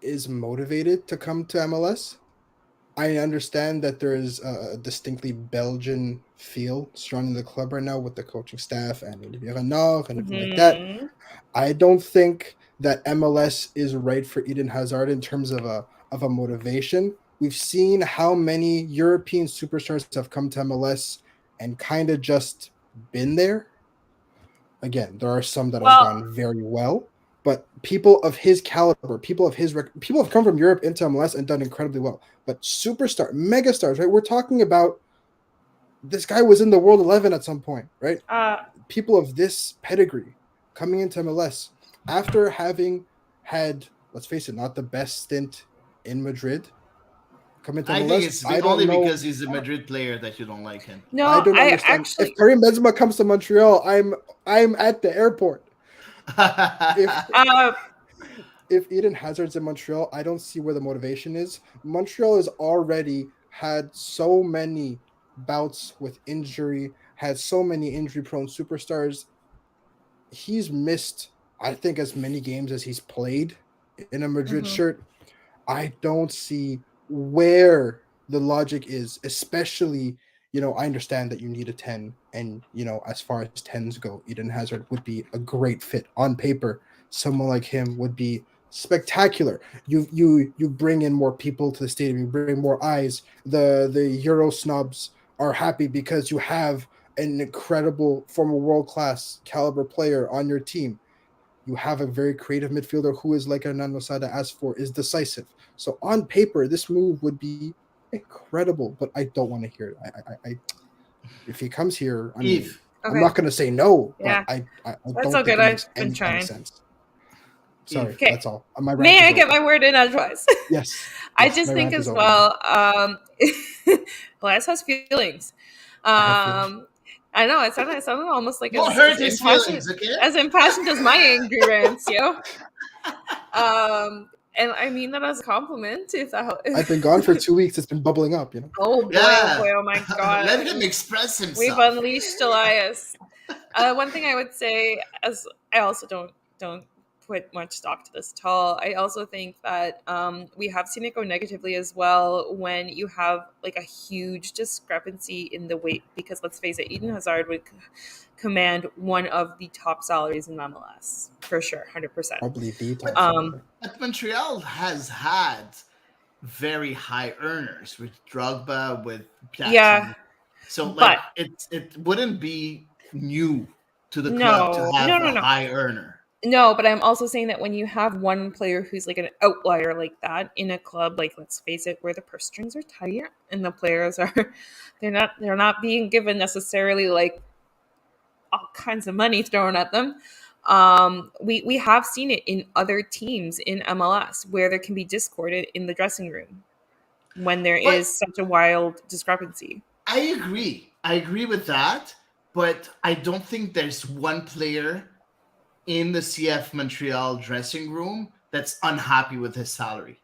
is motivated to come to MLS. I understand that there is a distinctly Belgian feel surrounding the club right now with the coaching staff and Olivier Renard and everything like that. I don't think that MLS is right for Eden Hazard in terms of a motivation. We've seen how many European superstars have come to MLS and kind of just been there. Again, there are some that have well, gone very well, but people of his caliber, people have come from Europe into MLS and done incredibly well. But superstar, megastars, right? We're talking about this guy was in the World 11 at some point, right? People of this pedigree coming into MLS after having had, let's face it, not the best stint in Madrid. Come into I MLS. think it's I don't only know. because he's a Madrid player that you don't like him. no, I don't I understand. actually If Karim Benzema comes to Montreal, I'm at the airport. If Eden Hazard's in Montreal, I don't see where the motivation is. Montreal has already had so many bouts with injury, had so many injury-prone superstars. He's missed, I think, as many games as he's played in a Madrid shirt. I don't see where the logic is, especially, I understand that you need a 10, and, as far as 10s go, Eden Hazard would be a great fit on paper. Someone like him would be spectacular. You bring in more people to the stadium, you bring more eyes. The Euro snobs are happy because you have an incredible former world-class caliber player on your team. You have a very creative midfielder who is, like Hernan Losada asked for, is decisive. So on paper, this move would be incredible, but I don't want to hear it. If he comes here, I mean, I'm not going to say no, but I that's don't all think good. it makes I've been any kind of trying. sense. Sorry, Okay. that's all. My rant May is I get over. my word in edgewise? Yes. I just my think rant is as over. well, Elias has feelings. I have feelings. I know it sounded almost like Don't hurt his feelings, okay? as impassioned as my angry rants, and I mean that as a compliment. If that I've been gone for 2 weeks. It's been bubbling up, oh boy, Yeah. oh my god, Let him express we've himself. unleashed Elias. One thing I would say, as I also don't put much stock to this at all. I also think that we have seen it go negatively as well when you have like a huge discrepancy in the weight. Because let's face it, Eden Hazard would command one of the top salaries in MLS for sure, 100%. Probably the top. But Montreal has had very high earners with Drogba, with Piatti. Yeah. So But- it wouldn't be new to the club to have a high earner. No, but I'm also saying that when you have one player who's like an outlier like that in a club, like let's face it, where the purse strings are tighter and the players are they're not being given necessarily like all kinds of money thrown at them. We have seen it in other teams in MLS where there can be discord in the dressing room when there is such a wild discrepancy. I agree with that, but I don't think there's one player in the CF Montreal dressing room that's unhappy with his salary.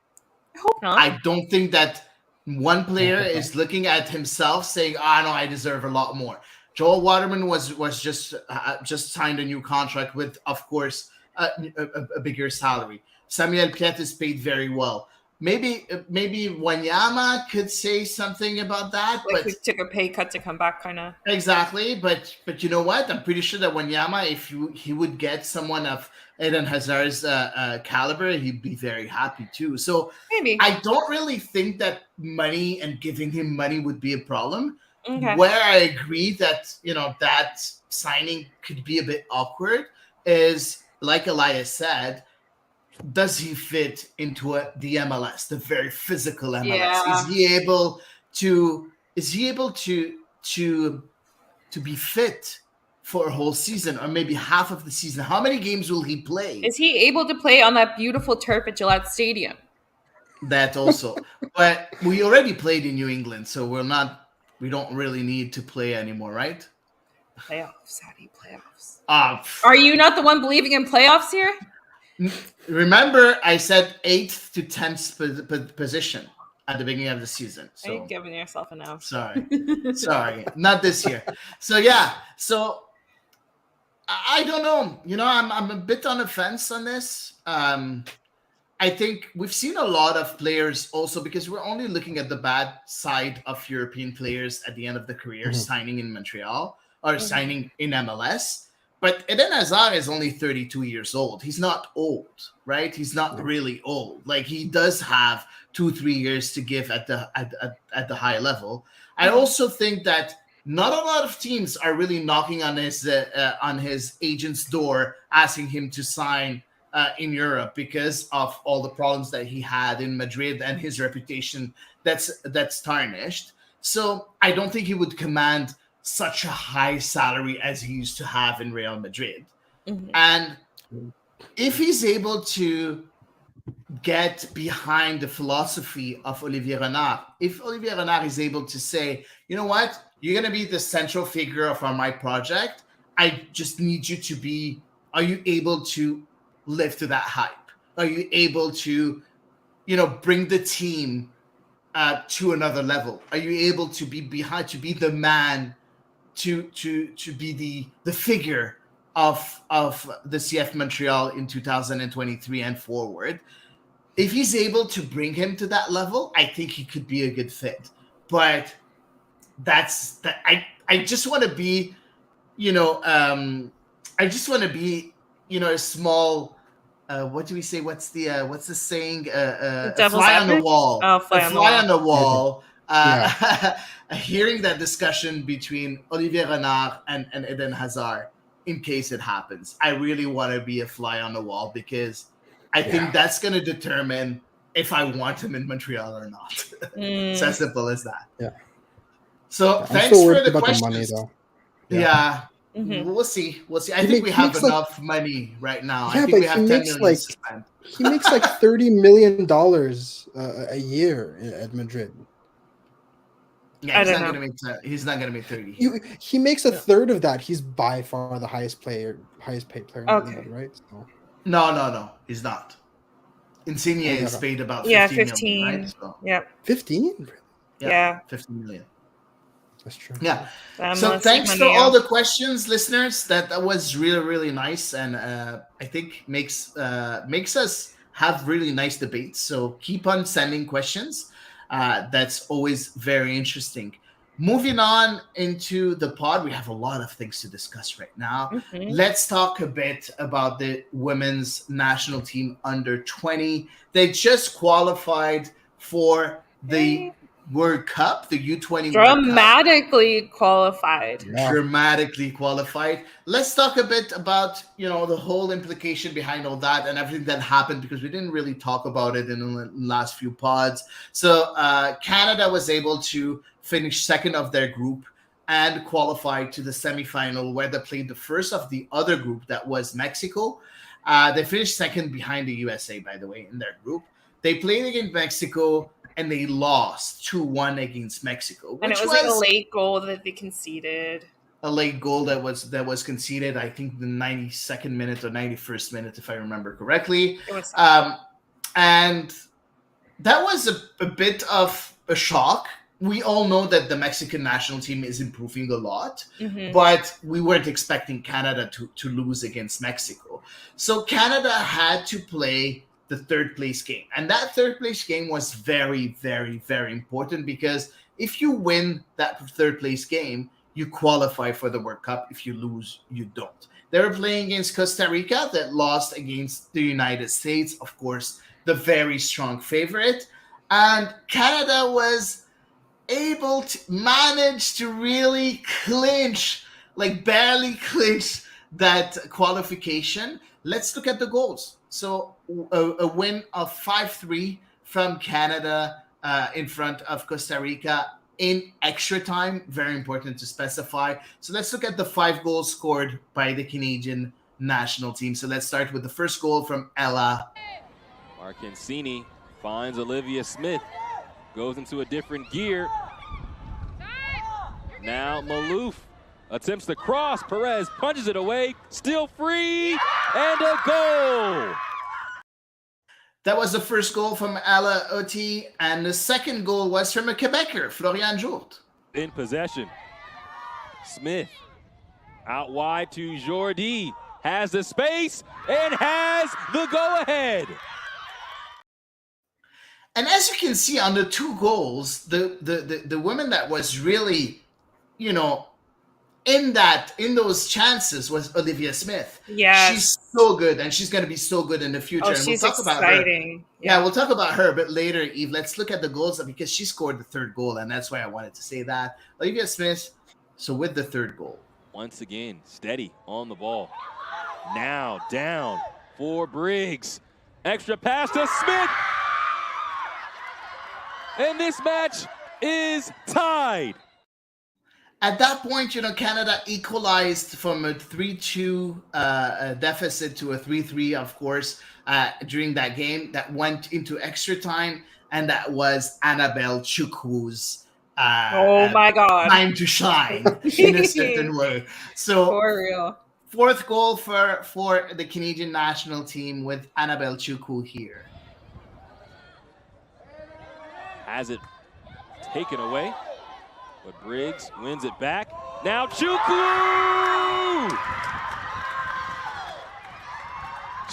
I hope not. I don't think that one player is looking at himself saying, no, I deserve a lot more. Joel Waterman was just signed a new contract with, of course, a bigger salary. Samuel Piette is paid very well. Maybe Wanyama could say something about that, like but he took a pay cut to come back, kind of. Exactly, but you know what? I'm pretty sure that Wanyama, if he would get someone of Eden Hazard's caliber, he'd be very happy too. So maybe I don't really think that money and giving him money would be a problem. Okay. Where I agree that that signing could be a bit awkward is, like Elias said, does he fit into the MLS, the very physical MLS? Yeah. Is he able to be fit for a whole season or maybe half of the season? How many games will he play? Is he able to play on that beautiful turf at Gillette Stadium? That also. But we already played in New England, so we don't really need to play anymore, right? Playoffs, Hady, playoffs. Are you not the one believing in playoffs here? Remember, I said 8th to 10th position at the beginning of the season. So you're giving yourself an out. Sorry, not this year. So yeah, so I don't know. I'm a bit on the fence on this. I think we've seen a lot of players also, because we're only looking at the bad side of European players at the end of the career, signing in Montreal or signing in MLS. But Eden Hazard is only 32 years old. He's not old, right? He's not really old. Like, he does have 2-3 years to give at the high level. I also think that not a lot of teams are really knocking on his agent's door, asking him to sign in Europe because of all the problems that he had in Madrid and his reputation that's tarnished. So I don't think he would command such a high salary as he used to have in Real Madrid. Mm-hmm. And if he's able to get behind the philosophy of Olivier Renard, if Olivier Renard is able to say, you know what, you're going to be the central figure of my project, I just need you to be, are you able to live to that hype? Are you able to, bring the team to another level? Are you able to be behind, to be the man, to be the figure of the CF Montreal in 2023 and forward? If he's able to bring him to that level, I think he could be a good fit. But that's that. I just want to be, a small. What do we say? What's the saying? A fly on the wall. Oh, fly on the wall. Hearing that discussion between Olivier Renard and Eden Hazard, in case it happens, I really want to be a fly on the wall, because I think that's going to determine if I want him in Montreal or not. It's as simple as that. Yeah. So thanks for the questions. The money, though. Yeah. Mm-hmm. We'll see. I think we have enough money right now. Yeah, I think but we have 10 million to spend. He makes like $30 million a year at Madrid. Yeah, I he's don't not know. gonna make. He's not gonna make 30 You, here. he makes a third of that. He's by far the highest paid player in the Okay. league, right? So No, he's not. Insigne oh is yeah, paid about Yeah, 15 million, right? 15. So Yep. 15. Yeah. 15 million. That's true. Yeah. So MLS thanks for money, all yeah. the questions, listeners. That was really, really nice, and I think makes us have really nice debates. So keep on sending questions. That's always very interesting. Moving on into the pod, we have a lot of things to discuss right now. Mhm. Let's talk a bit about the women's national team under 20. They just qualified for the World Cup, the U20 World Cup. Dramatically qualified. Yeah. Dramatically qualified. Let's talk a bit about the whole implication behind all that and everything that happened, because we didn't really talk about it in the last few pods. So Canada was able to finish second of their group and qualify to the semifinal, where they played the first of the other group, that was Mexico. They finished second behind the USA, by the way, in their group. They played against Mexico and they lost 2-1 against Mexico, which And it was like a late goal that they conceded. a late goal that was conceded, I think the 92nd minute or 91st minute, if I remember correctly. It was And that was a bit of a shock. We all know that the Mexican national team is improving a lot, but we weren't expecting Canada to lose against Mexico. So Canada had to play the third place game. And that third place game was very, very, very important, because if you win that third place game, you qualify for the World Cup. If you lose, you don't. They were playing against Costa Rica, that lost against the United States, of course, the very strong favorite. And Canada was able to manage to really clinch, like barely clinch, that qualification. Let's look at the goals. So a win of 5-3 from Canada in front of Costa Rica in extra time. Very important to specify. So let's look at the 5 goals scored by the Canadian national team. So let's start with the first goal from Ella. Marcancini finds Olivia Smith. Goes into a different gear. Now Maloof attempts the cross. Perez punches it away. Still free. And a goal. That was the first goal from Ella Oti. And the second goal was from a Quebecer, Florian Jourde. In possession. Smith out wide to Jordi. Has the space and has the go-ahead. And as you can see on the 2 goals, the woman that was really, in those chances was Olivia Smith. Yes. She's so good, and she's going to be so good in the future. Oh, and she's we'll talk exciting. About her. Yeah, we'll talk about her a bit later, Eve. Let's look at the goals, because she scored the 3rd goal, and that's why I wanted to say that. Olivia Smith, so with the 3rd goal. Once again, steady on the ball. Now down for Briggs. Extra pass to Smith. And this match is tied. At that point, Canada equalized from a 3-2 deficit to a 3-3, of course, during that game. That went into extra time, and that was Annabelle Chukwu's oh my God, time to shine in a certain way. So, for real. 4th goal for the Canadian national team with Annabelle Chukwu here. Has it taken away, but Briggs wins it back. Now Chukwu!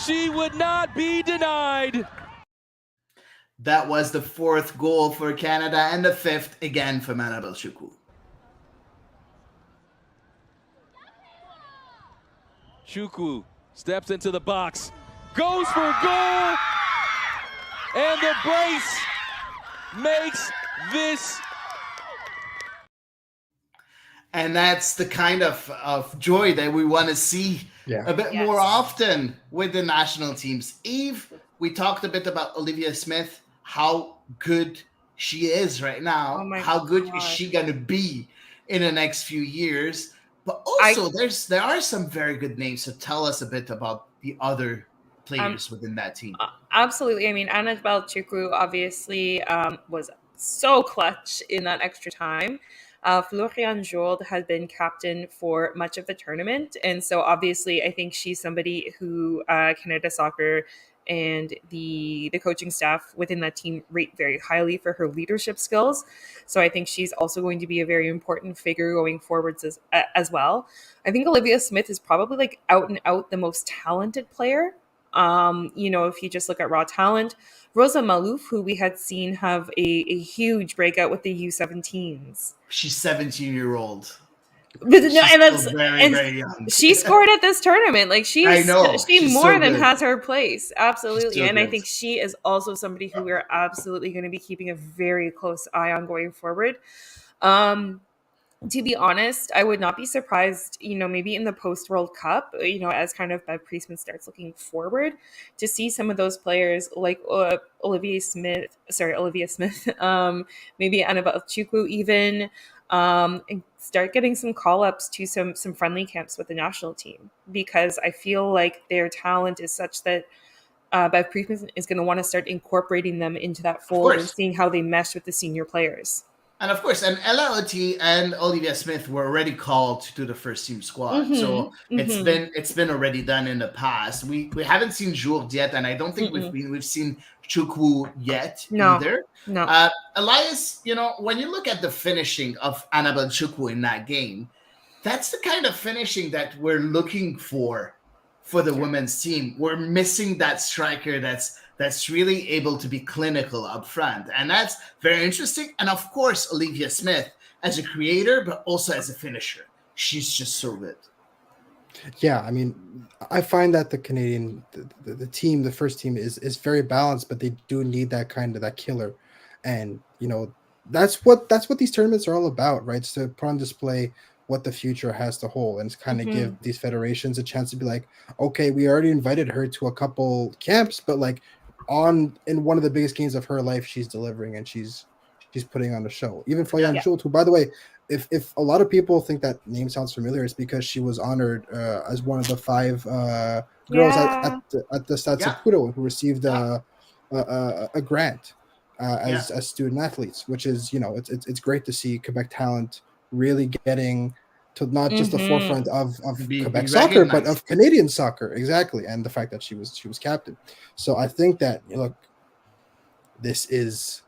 She would not be denied. That was the 4th goal for Canada, and the 5th again from Annabelle Chukwu. Chukwu steps into the box, goes for goal, and the brace makes this. And that's the kind of joy that we want to see a bit more often with the national teams. Eve, we talked a bit about Olivia Smith, how good she is right now. Oh how good is she going to be in the next few years? But also, there are some very good names. So tell us a bit about the other players within that team. Absolutely. I mean, Annabelle Chukwu obviously was so clutch in that extra time. Florian Jourde had been captain for much of the tournament. And so obviously I think she's somebody who Canada Soccer and the coaching staff within that team rate very highly for her leadership skills. So I think she's also going to be a very important figure going forwards as well. I think Olivia Smith is probably like out and out the most talented player. If you just look at raw talent, Rosa Malouf, who we had seen have a huge breakout with the U17s. She's 17-year-old. But no, She's and that's still very, and very young. she scored at this tournament. Like she I know. She's more so than good. has her place. Absolutely. so And I good. think she is also somebody who we're absolutely going to be keeping a very close eye on going forward. To be honest, I would not be surprised, maybe in the post-World Cup, as kind of Bev Priestman starts looking forward, to see some of those players like Olivia Smith, maybe Annabelle Chukwu even, and start getting some call-ups to some friendly camps with the national team, because I feel like their talent is such that Bev Priestman is going to want to start incorporating them into that fold and seeing how they mesh with the senior players. And of course, and Ella Oti and Olivia Smith were already called to the first team squad. So it's been already done in the past. We haven't seen Jourde yet, and I don't think we've seen Chukwu yet either. No. Elias, when you look at the finishing of Annabelle Chukwu in that game, that's the kind of finishing that we're looking for the women's team. We're missing that striker that's really able to be clinical up front. And that's very interesting. And of course, Olivia Smith as a creator, but also as a finisher. She's just so good. Yeah, I mean, I find that the Canadian, the team, the first team is very balanced, but they do need that killer. And, that's what these tournaments are all about, right? It's to put on display what the future has to hold, and to kind of give these federations a chance to be like, okay, we already invited her to a couple camps, but like in one of the biggest games of her life, she's delivering and she's putting on a show. Even Florian Jourde, who, by the way, if a lot of people think that name sounds familiar, it's because she was honored as one of the 5 girls at the Stade Saputo who received a grant as student athletes, which is, it's great to see Quebec talent really getting to not just the forefront of Quebec soccer, but of Canadian soccer. Exactly. And the fact that she was captain. So I think that, look, this is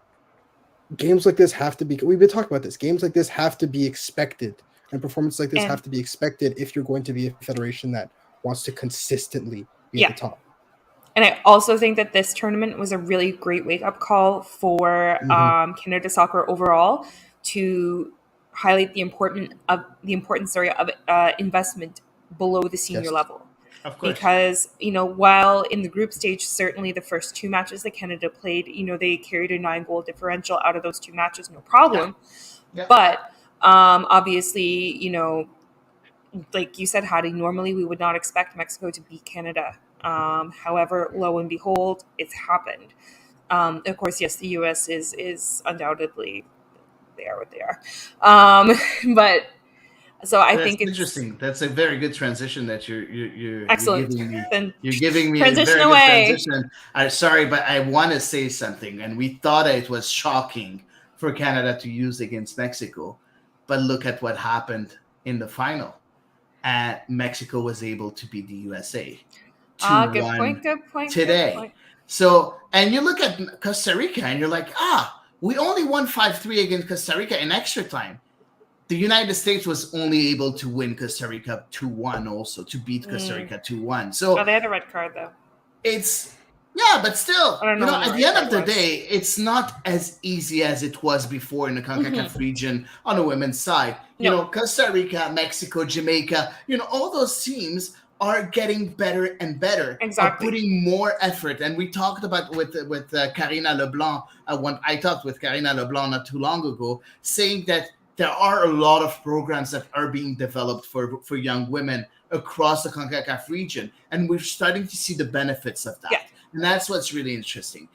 games like this have to be, we've been talking about this, games like this have to be expected, and performances like this have to be expected if you're going to be a federation that wants to consistently be at the top. And I also think that this tournament was a really great wake-up call for Canada Soccer overall, to highlight the importance of investment below the senior level. Of course. Because, while in the group stage, certainly the first 2 matches that Canada played, they carried a 9-goal differential out of those 2 matches, no problem. Yeah. But obviously, like you said, Hady, normally we would not expect Mexico to beat Canada. However, lo and behold, it's happened. Of course, yes, the U.S. is undoubtedly, they are what they are. But so I think it's interesting. That's a very good transition that you're excellent. You're giving me transition a very away. Good transition. I'm sorry, but I want to say something. And we thought it was shocking for Canada to use against Mexico, but look at what happened in the final. And Mexico was able to beat the USA 2-1 today. Good point. So, and you look at Costa Rica and you're like, we only won 5-3 against Costa Rica in extra time. The United States was only able to win Costa Rica 2-1 also, to beat Costa Rica 2-1. So they had a red card, though. But still, at the end of the day, it's not as easy as it was before in the CONCACAF region on the women's side. Costa Rica, Mexico, Jamaica, all those teams are getting better and better, are putting more effort. And we talked about with Karina Leblanc. I talked with Karina Leblanc not too long ago, saying that there are a lot of programs that are being developed for young women across the CONCACAF region. And we're starting to see the benefits of that. Yeah. And that's what's really interesting.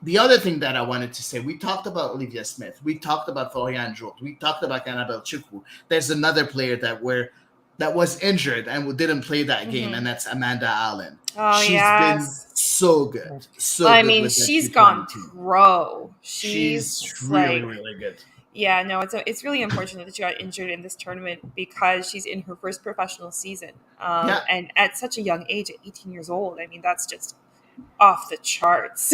The other thing that I wanted to say, we talked about Olivia Smith. We talked about Florian Jourde. We talked about Annabelle Chukwu. There's another player that we're that was injured and didn't play that game, and that's Amanda Allen. Oh, She's been yes. so good, so Well, I good mean, with that she's U20 gone team. pro. She's like, really good. yeah, no, it's really unfortunate that she got injured in this tournament because she's in her first professional season. Yeah. And at such a young age, at 18 years old, I mean, that's just off the charts.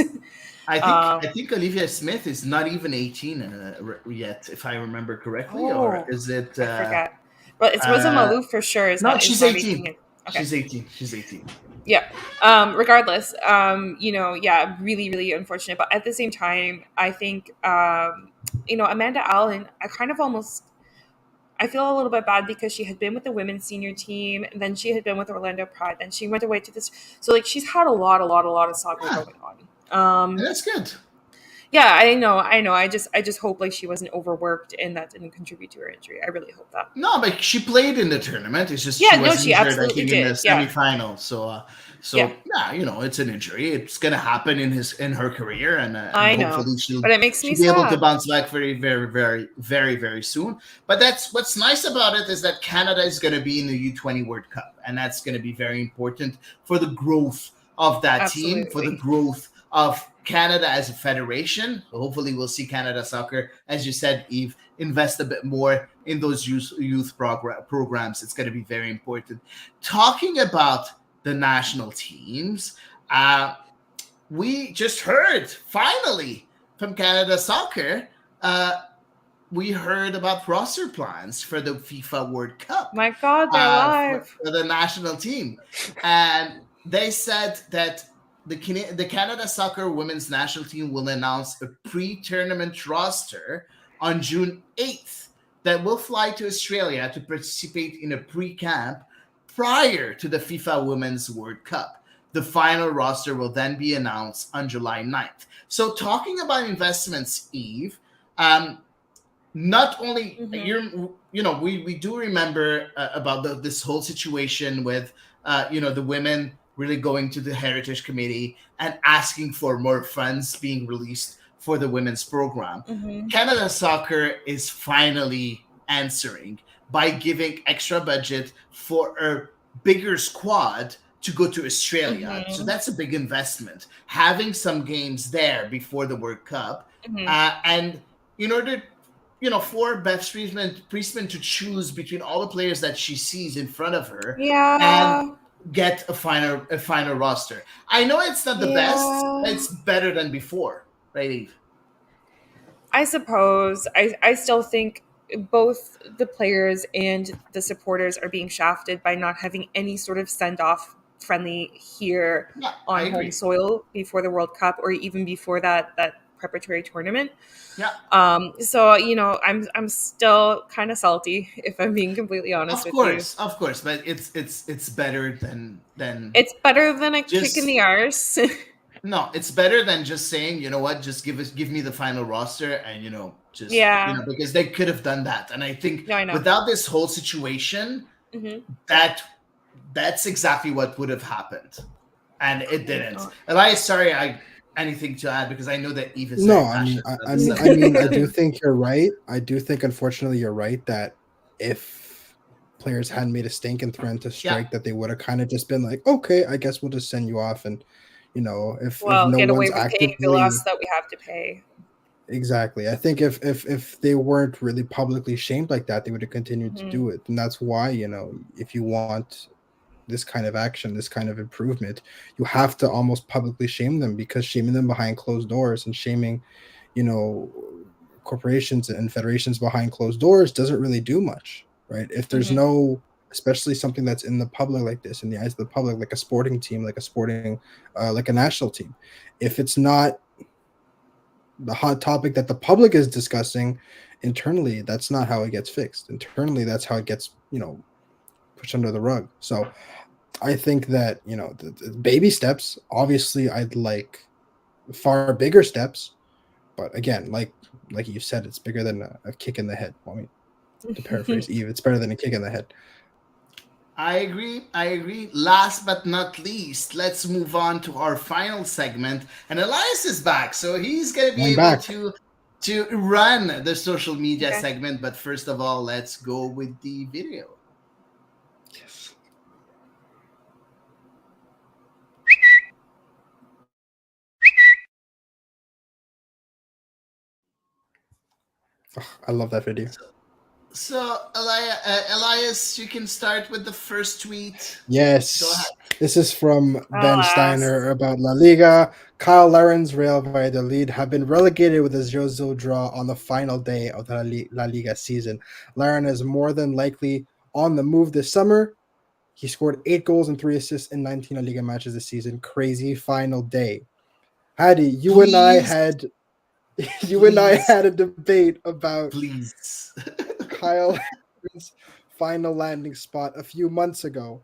I think Olivia Smith is not even 18 yet, if I remember correctly, or is it? I forget. Well, it's Rosa Malou for sure. No, she's 18. Okay. She's 18. She's 18. Yeah. Regardless, yeah, really, really unfortunate. But at the same time, I think, Amanda Allen, I feel a little bit bad because she had been with the women's senior team, and then she had been with Orlando Pride, and she went away to this. So, like, she's had a lot of soccer going on. And that's good. Yeah, I know. I just hope like she wasn't overworked and that didn't contribute to her injury. I really hope that. No, but she played in the tournament. It's just she injured, absolutely did. in the semifinal. So it's an injury. It's gonna happen in her career, and hopefully she'll but it makes me be able to bounce back very, very, very, very, very soon. But that's what's nice about it is that Canada is going to be in the U20 World Cup, and that's going to be very important for the growth of that team, for the growth of Canada as a federation. Hopefully we'll see Canada Soccer, as you said, Eve, invest a bit more in those youth programs. It's going to be very important. Talking about the national teams, we just heard finally from Canada Soccer, we heard about roster plans for the FIFA World Cup. My God, they're live. For the national team. And they said that the Canada Soccer women's national team will announce a pre-tournament roster on June 8th that will fly to Australia to participate in a pre-camp prior to the FIFA Women's World Cup. The final roster will then be announced on July 9th. So talking about investments, Eve, not only we do remember about this whole situation with the women really going to the Heritage Committee and asking for more funds being released for the women's program. Canada Soccer is finally answering by giving extra budget for a bigger squad to go to Australia. So that's a big investment. Having some games there before the World Cup. And in order, for Beth Priestman to choose between all the players that she sees in front of her. And get a final roster. I know it's not the best. It's better than before, right, Eve? I suppose. I still think both the players and the supporters are being shafted by not having any sort of send-off friendly here on home soil before the World Cup or even before that preparatory tournament. So I'm still kind of salty, if I'm being completely honest with you. Of course, but it's better than it's better than a kick in the arse. No, it's better than just saying, you know what, just give me the final roster and because they could have done that. And I think without this whole situation, that's exactly what would have happened, and it didn't. Elias, sorry, anything to add, because I know that Eve is I mean, I do think you're right. I do think, unfortunately, you're right that if players hadn't made a stink and threatened to strike, that they would have kind of just been like, okay, I guess we'll just send you off, and if no get away one's with actively paying the loss that we have to pay. Exactly. I think if they weren't really publicly shamed like that, they would have continued to do it, and that's why if you want this kind of action, this kind of improvement, you have to almost publicly shame them, because shaming them behind closed doors and shaming, corporations and federations behind closed doors doesn't really do much, right? If there's no, especially something that's in the public like this, in the eyes of the public, like a sporting team, like a national team, if it's not the hot topic that the public is discussing internally, that's not how it gets fixed. Internally, that's how it gets, pushed under the rug. So I think that, the baby steps, obviously I'd like far bigger steps, but again, like you said, it's bigger than a kick in the head. I mean, to paraphrase Eve, it's better than a kick in the head. I agree. Last but not least, let's move on to our final segment. And Elias is back, so he's going to be able to run the social media segment. But first of all, let's go with the video. I love that video. So, Elias, you can start with the first tweet. Go Yes. ahead. This is from Ben Alas. Steiner about La Liga. Kyle Laren's Real Valladolid have been relegated with a 0-0 draw on the final day of the La Liga season. Laren is more than likely on the move this summer. He scored 8 goals and 3 assists in 19 La Liga matches this season. Crazy final day. Hady, you and I had a debate about Please. Kyle Laren's final landing spot a few months ago.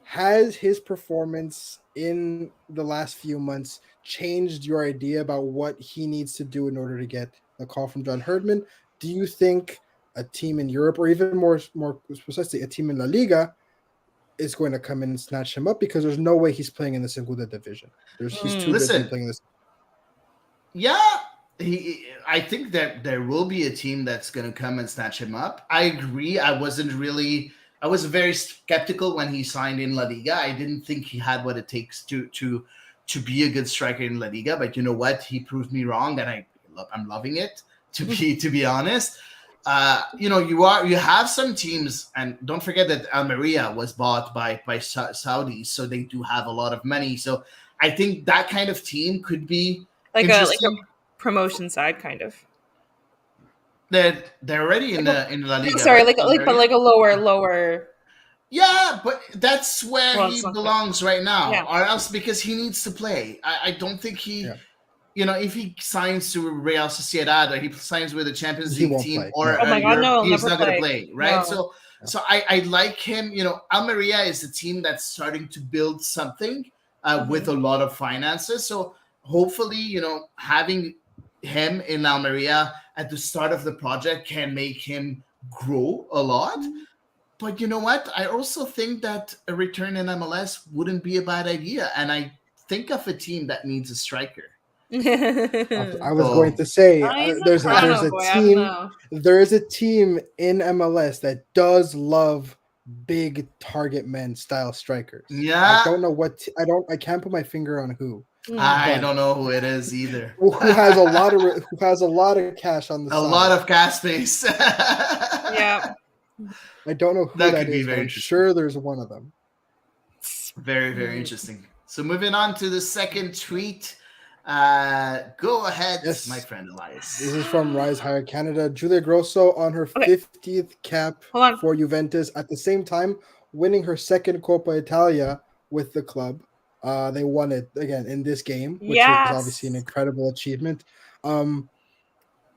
Has his performance in the last few months changed your idea about what he needs to do in order to get the call from John Herdman? Do you think a team in Europe, or even more precisely, a team in La Liga, is going to come in and snatch him up? Because there's no way he's playing in the Segunda division. He's too good to be Listen, playing this. yeah, I think that there will be a team that's going to come and snatch him up. I agree. I was very skeptical when he signed in La Liga. I didn't think he had what it takes to be a good striker in La Liga. But you know what? He proved me wrong, and I'm loving it. To be honest, you have some teams, and don't forget that Almeria was bought by Saudis, so they do have a lot of money. So I think that kind of team could be like a interesting. promotion side kind of. They're already in La Liga. Sorry, right? like a lower. Yeah, but that's where Well, he it's not belongs right now, Yeah. or else because he needs to play. I don't think he, Yeah. if he signs to Real Sociedad or he signs with a Champions He League won't team play. or No. Oh my God, Europe, no, he's never not going to play. play, right? No. So I like him. Almeria is a team that's starting to build something with a lot of finances. So hopefully, having him in Almeria at the start of the project can make him grow a lot. But you know what? I also think that a return in MLS wouldn't be a bad idea. And I think of a team that needs a striker. I was going to say there's a team. There is a team in MLS that does love big target men style strikers. Yeah. I don't know what I can't put my finger on who. I don't know who it is either. Who has a lot of cash on the side. A lot of cash space. Yeah. I don't know who that is, but I'm sure there's one of them. Very, very interesting. So moving on to the second tweet. Go ahead, my friend Elias. This is from Rise Higher Canada. Julia Grosso on her 50th cap for Juventus, at the same time winning her second Coppa Italia with the club. They won it again in this game, which is obviously an incredible achievement.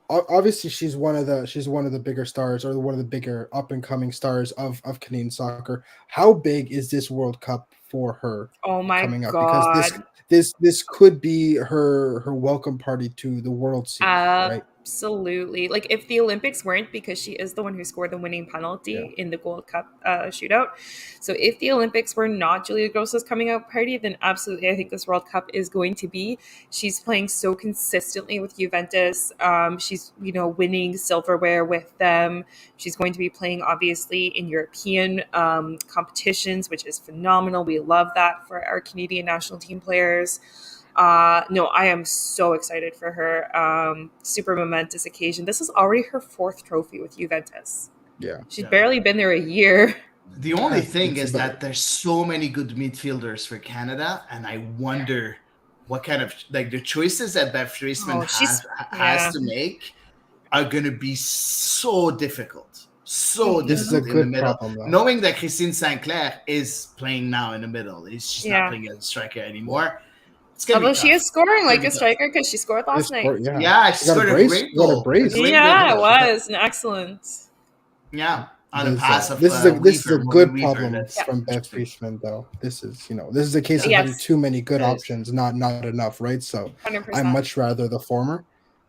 Obviously she's one of the bigger stars, or one of the bigger up and coming stars of Canadian soccer. How big is this World Cup for her? Oh my coming up? God. Because this could be her welcome party to the world scene, right? Absolutely. Like, if the Olympics weren't, because she is the one who scored the winning penalty in the Gold Cup shootout. So if the Olympics were not Julia Grosso's coming out party, then absolutely I think this World Cup is going to be. She's playing so consistently with Juventus. She's, winning silverware with them. She's going to be playing, obviously, in European competitions, which is phenomenal. We love that for our Canadian national team players. No, I am so excited for her. Super momentous occasion. This is already her 4th trophy with Juventus. Yeah. She's barely been there a year. The only thing is that there's so many good midfielders for Canada, and I wonder what kind of the choices that Bev Friesman has to make are going to be so difficult. This is a good problem, though. Knowing that Christine Sinclair is playing now in the middle, she's not playing as a striker anymore. Although she is scoring like a striker, because she scored last night. She scored a great goal. Yeah, it was an excellent. Yeah, on a pass of this is a good problem from Bev Friesman, though. This is a case of having too many good options, not enough, right? So 100%. I much rather the former.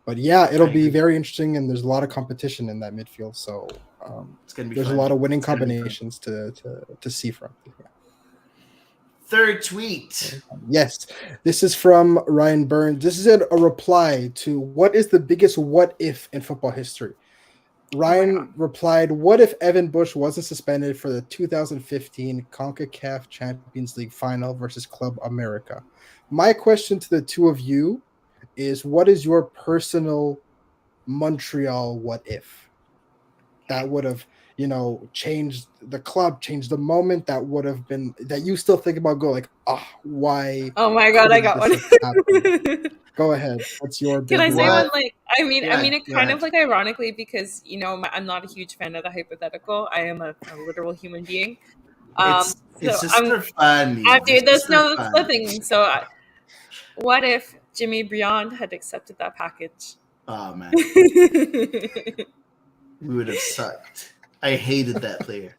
But yeah, it'll be very interesting, and there's a lot of competition in that midfield. So it's gonna be there's fun. a lot of winning combinations to see from. Yeah. Third tweet. Yes, this is from Ryan Burns. This is a reply to what is the biggest what if in football history. Ryan replied, "What if Evan Bush wasn't suspended for the 2015 CONCACAF Champions League final versus Club America?" My question to the two of you is, what is your personal Montreal what if that would have, changed the club, changed the moment, that would have been that you still think about, go like, why? Oh my god, I got one. Go ahead. What's your big Can I say What? one? Like, I mean, it go kind ahead. of like ironically, because I'm not a huge fan of the hypothetical. I am a literal human being. It's So just for fun. dude, It's that's for the fun. thing. So, what if Jimmy Briand had accepted that package? Oh man, we would have sucked. I hated that player.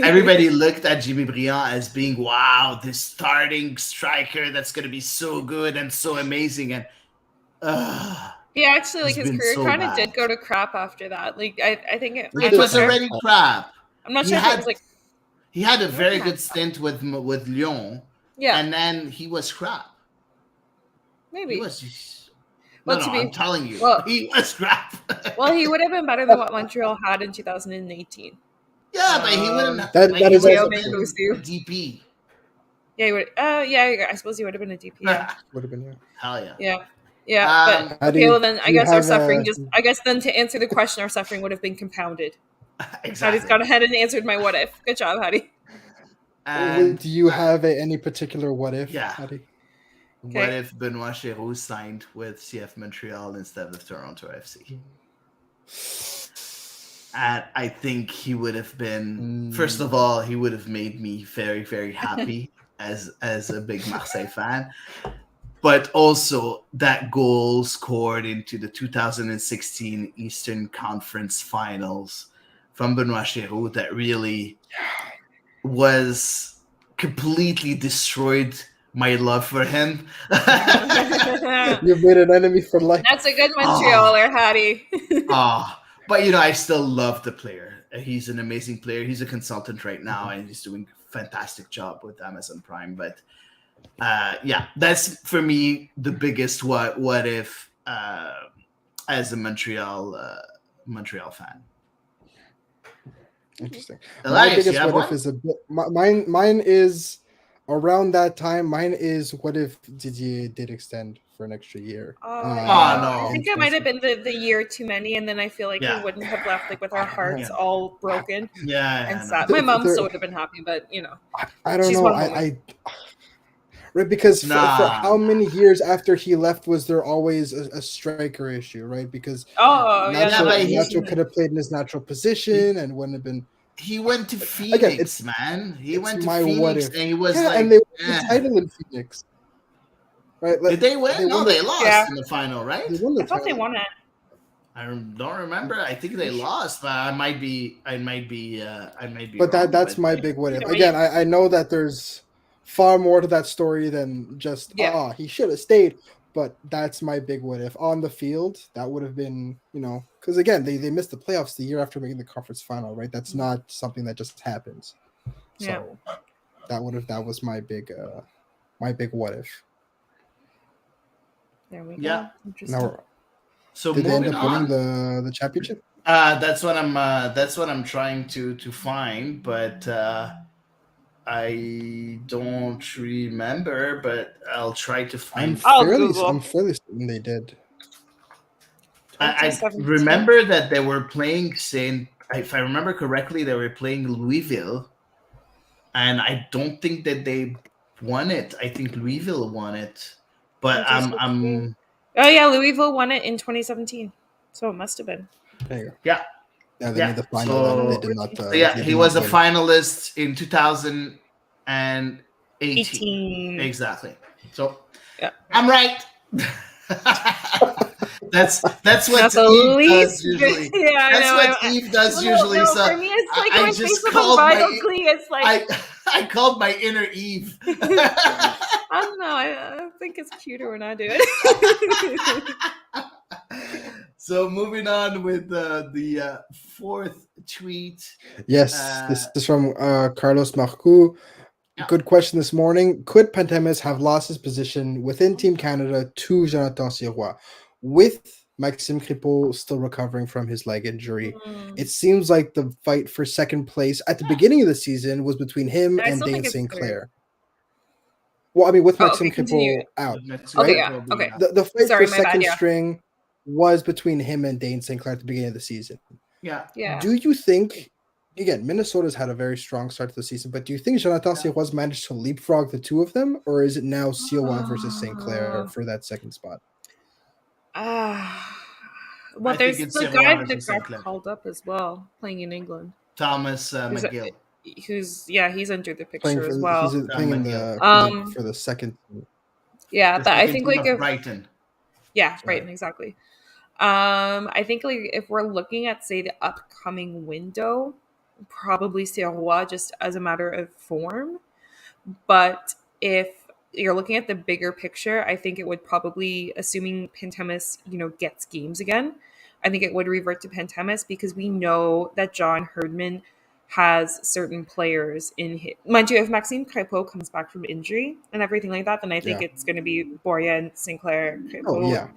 Everybody looked at Jimmy Briand as being, wow, this starting striker that's going to be so good and so amazing. And he actually, like, he's his been career so kind of bad. did go to crap after that. Like, I think It was already crap. I'm not sure if it was like he had a very good stint with Lyon, yeah, and then he was crap. maybe. He was. Well, No, I'm telling you, well, he was crap. well, he would have been better than what Montreal had in 2018. Yeah, but he wouldn't. That he is would also have true. been a DP. Yeah, he would. Yeah, I suppose he would have been a DP. Yeah. Would have been, yeah. Hell yeah. Yeah. Yeah, but Hady, okay. Well, then I do you guess our have suffering a- I guess then to answer the question, our suffering would have been compounded. Exactly. Hady's gone ahead and answered my what if. Good job, Hady. And do you have any particular what if? Yeah. Hady? what Okay. if Benoit Chéreau signed with CF Montreal instead of Toronto FC? And I think he would have been, first of all, he would have made me very, very happy as a big Marseille fan. But also that goal scored into the 2016 Eastern Conference Finals from Benoit Chéreau that really was completely destroyed my love for him. You've made an enemy for life. That's a good Montrealer, Hady. But I still love the player. He's an amazing player. He's a consultant right now, and he's doing a fantastic job with Amazon Prime. But that's for me the biggest what if as a Montreal fan. Interesting. Elias, My biggest you have what if one? is a bit. Mine is around that time. Mine is what if Didier did extend for an extra year. no. I think it might have been the year too many, and then I feel like Yeah. we wouldn't have left like with our hearts all broken and sad. no. My mom There- still would have been happy, but I don't She's know. one woman. I right, because for how many years after he left was there always a striker issue, right? Because Nacho could have played in his natural position and wouldn't have been. He went to Phoenix, man. He went to Phoenix, and he was like, and they won the title in Phoenix. Right? Did they win? No, they lost in the final, right? They won the I thought they title. won it. I don't remember. I think they lost, but I might be. But wrong, that's my big what if. Again, I know that there's far more to that story than just he should have stayed. But that's my big what if. On the field, that would have been, because again, they missed the playoffs the year after making the conference final, right? That's not something that just happens. So that was my big what if. There we go. Yeah. Interesting. Now, So did they end moving up on. winning the championship? That's what I'm trying to find, but I don't remember. But I'll try to find. I'm fairly certain they did. I remember that they were playing if I remember correctly, they were playing Louisville, and I don't think that they won it. I think Louisville won it, but I'm. Oh yeah, Louisville won it in 2017, so it must have been. There you go. Yeah. Yeah, they made the final. So, they did not. He was a finalist in 2018. 18. Exactly. So I'm right. That's what That's Eve does usually. That's what Eve does usually. No, so for me, it's like I when just Facebook called unbridled glee. It's like I called my inner Eve. I don't know. I think it's cuter when I do it. So moving on with the fourth tweet. Yes, this is from Carlos Marcoux. Good question this morning. Could Pantemis have lost his position within Team Canada to Jonathan Sirois, with Maxime Crépeau still recovering from his leg injury? It seems like the fight for second place at the beginning of the season was between him and Dane St. Clair. Well, I mean, with Maxime Crépeau out. Okay, yeah. Okay. The fight for second string was between him and Dane Sinclair at the beginning of the season. Yeah. Yeah. Do you think, again, Minnesota's had a very strong start to the season, but do you think Jonathan Sirois managed to leapfrog the two of them, or is it now Sirois versus Sinclair for that second spot? Well, I there's think it's the Sirois guy versus that got Sinclair. called up as well, playing in England. Thomas Who's- McGill. He's entered the Playing picture for as well. he's playing in McGill. for the second. Yeah, The but I second think team like of if Brighton. yeah, Brighton, exactly. I think like if we're looking at say the upcoming window, probably Sirois just as a matter of form. But if you're looking at the bigger picture, I think it would probably, assuming Pantemis, gets games again, I think it would revert to Pantemis because we know that John Herdman has certain players in his. Mind you, if Maxime Crépeau comes back from injury and everything like that, then I think it's going to be Borja, Sinclair, Crépeau. Oh yeah.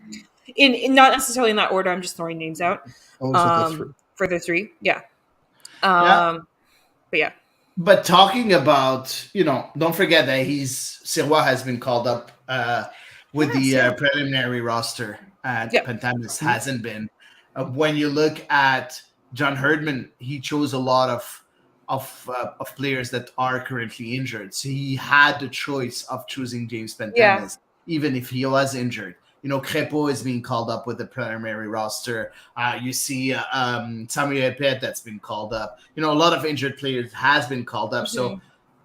In not necessarily in that order. I'm just throwing names out. For the three, yeah. But yeah. But talking about, don't forget that Sirois has been called up with the preliminary roster, and Pantemis hasn't been. When you look at John Herdman, he chose a lot of players that are currently injured. So he had the choice of choosing James Pantemis, even if he was injured. Crépeau is being called up with the preliminary roster. You see Samuel Pet that's been called up. A lot of injured players has been called up. Mm-hmm. So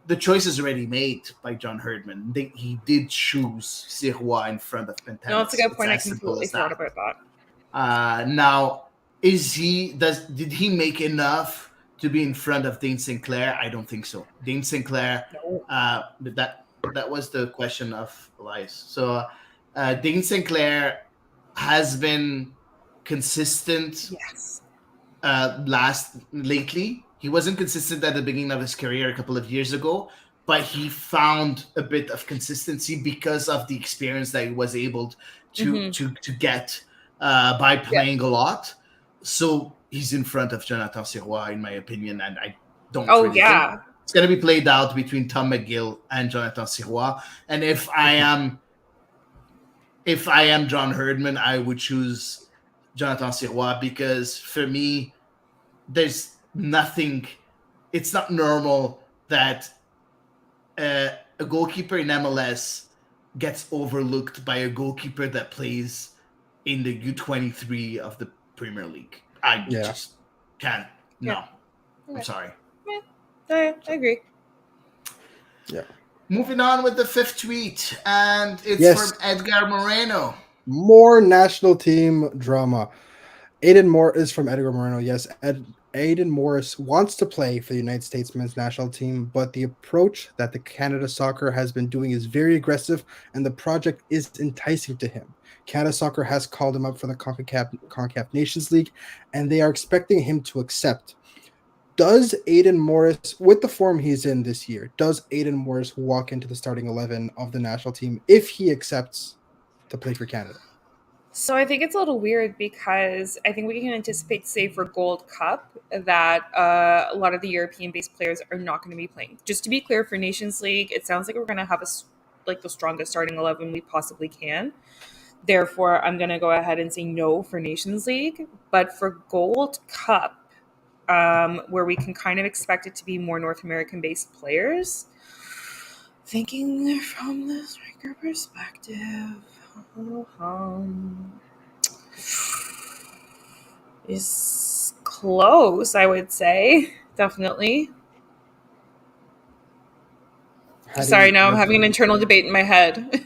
the choice is already made by John Herdman. He did choose Sirois in front of Pantemis. No, that's a good point. I completely forgot about that. Now, did he make enough to be in front of Dane Sinclair? I don't think so. Dane Sinclair, that was the question of Elias. So Dane Sinclair has been consistent. Yes. Lately, he wasn't consistent at the beginning of his career a couple of years ago, but he found a bit of consistency because of the experience that he was able to get by playing a lot. So he's in front of Jonathan Sirois, in my opinion, and I don't think it's going to be played out between Tom McGill and Jonathan Sirois. And if I am John Herdman, I would choose Jonathan Sirois because for me, there's nothing. It's not normal that a goalkeeper in MLS gets overlooked by a goalkeeper that plays in the U23 of the Premier League. I just can't. No. Okay. I'm sorry. I agree. Yeah. Moving on with the fifth tweet, and it's from Edgar Moreno. More national team drama. Aiden Moore is from Edgar Moreno. Yes, Aiden Morris wants to play for the United States men's national team, but the approach that the Canada Soccer has been doing is very aggressive, and the project is enticing to him. Canada Soccer has called him up for the CONCACAF Nations League, and they are expecting him to accept. Does Aiden Morris, with the form he's in this year, does Aiden Morris walk into the starting 11 of the national team if he accepts to play for Canada? So I think it's a little weird because I think we can anticipate, say, for Gold Cup, that a lot of the European-based players are not going to be playing. Just to be clear, for Nations League, it sounds like we're going to have the strongest starting 11 we possibly can. Therefore, I'm going to go ahead and say no for Nations League. But for Gold Cup, where we can kind of expect it to be more North American-based players, thinking from the striker perspective, is close, I would say. Definitely. Sorry, now I'm having an internal debate in my head.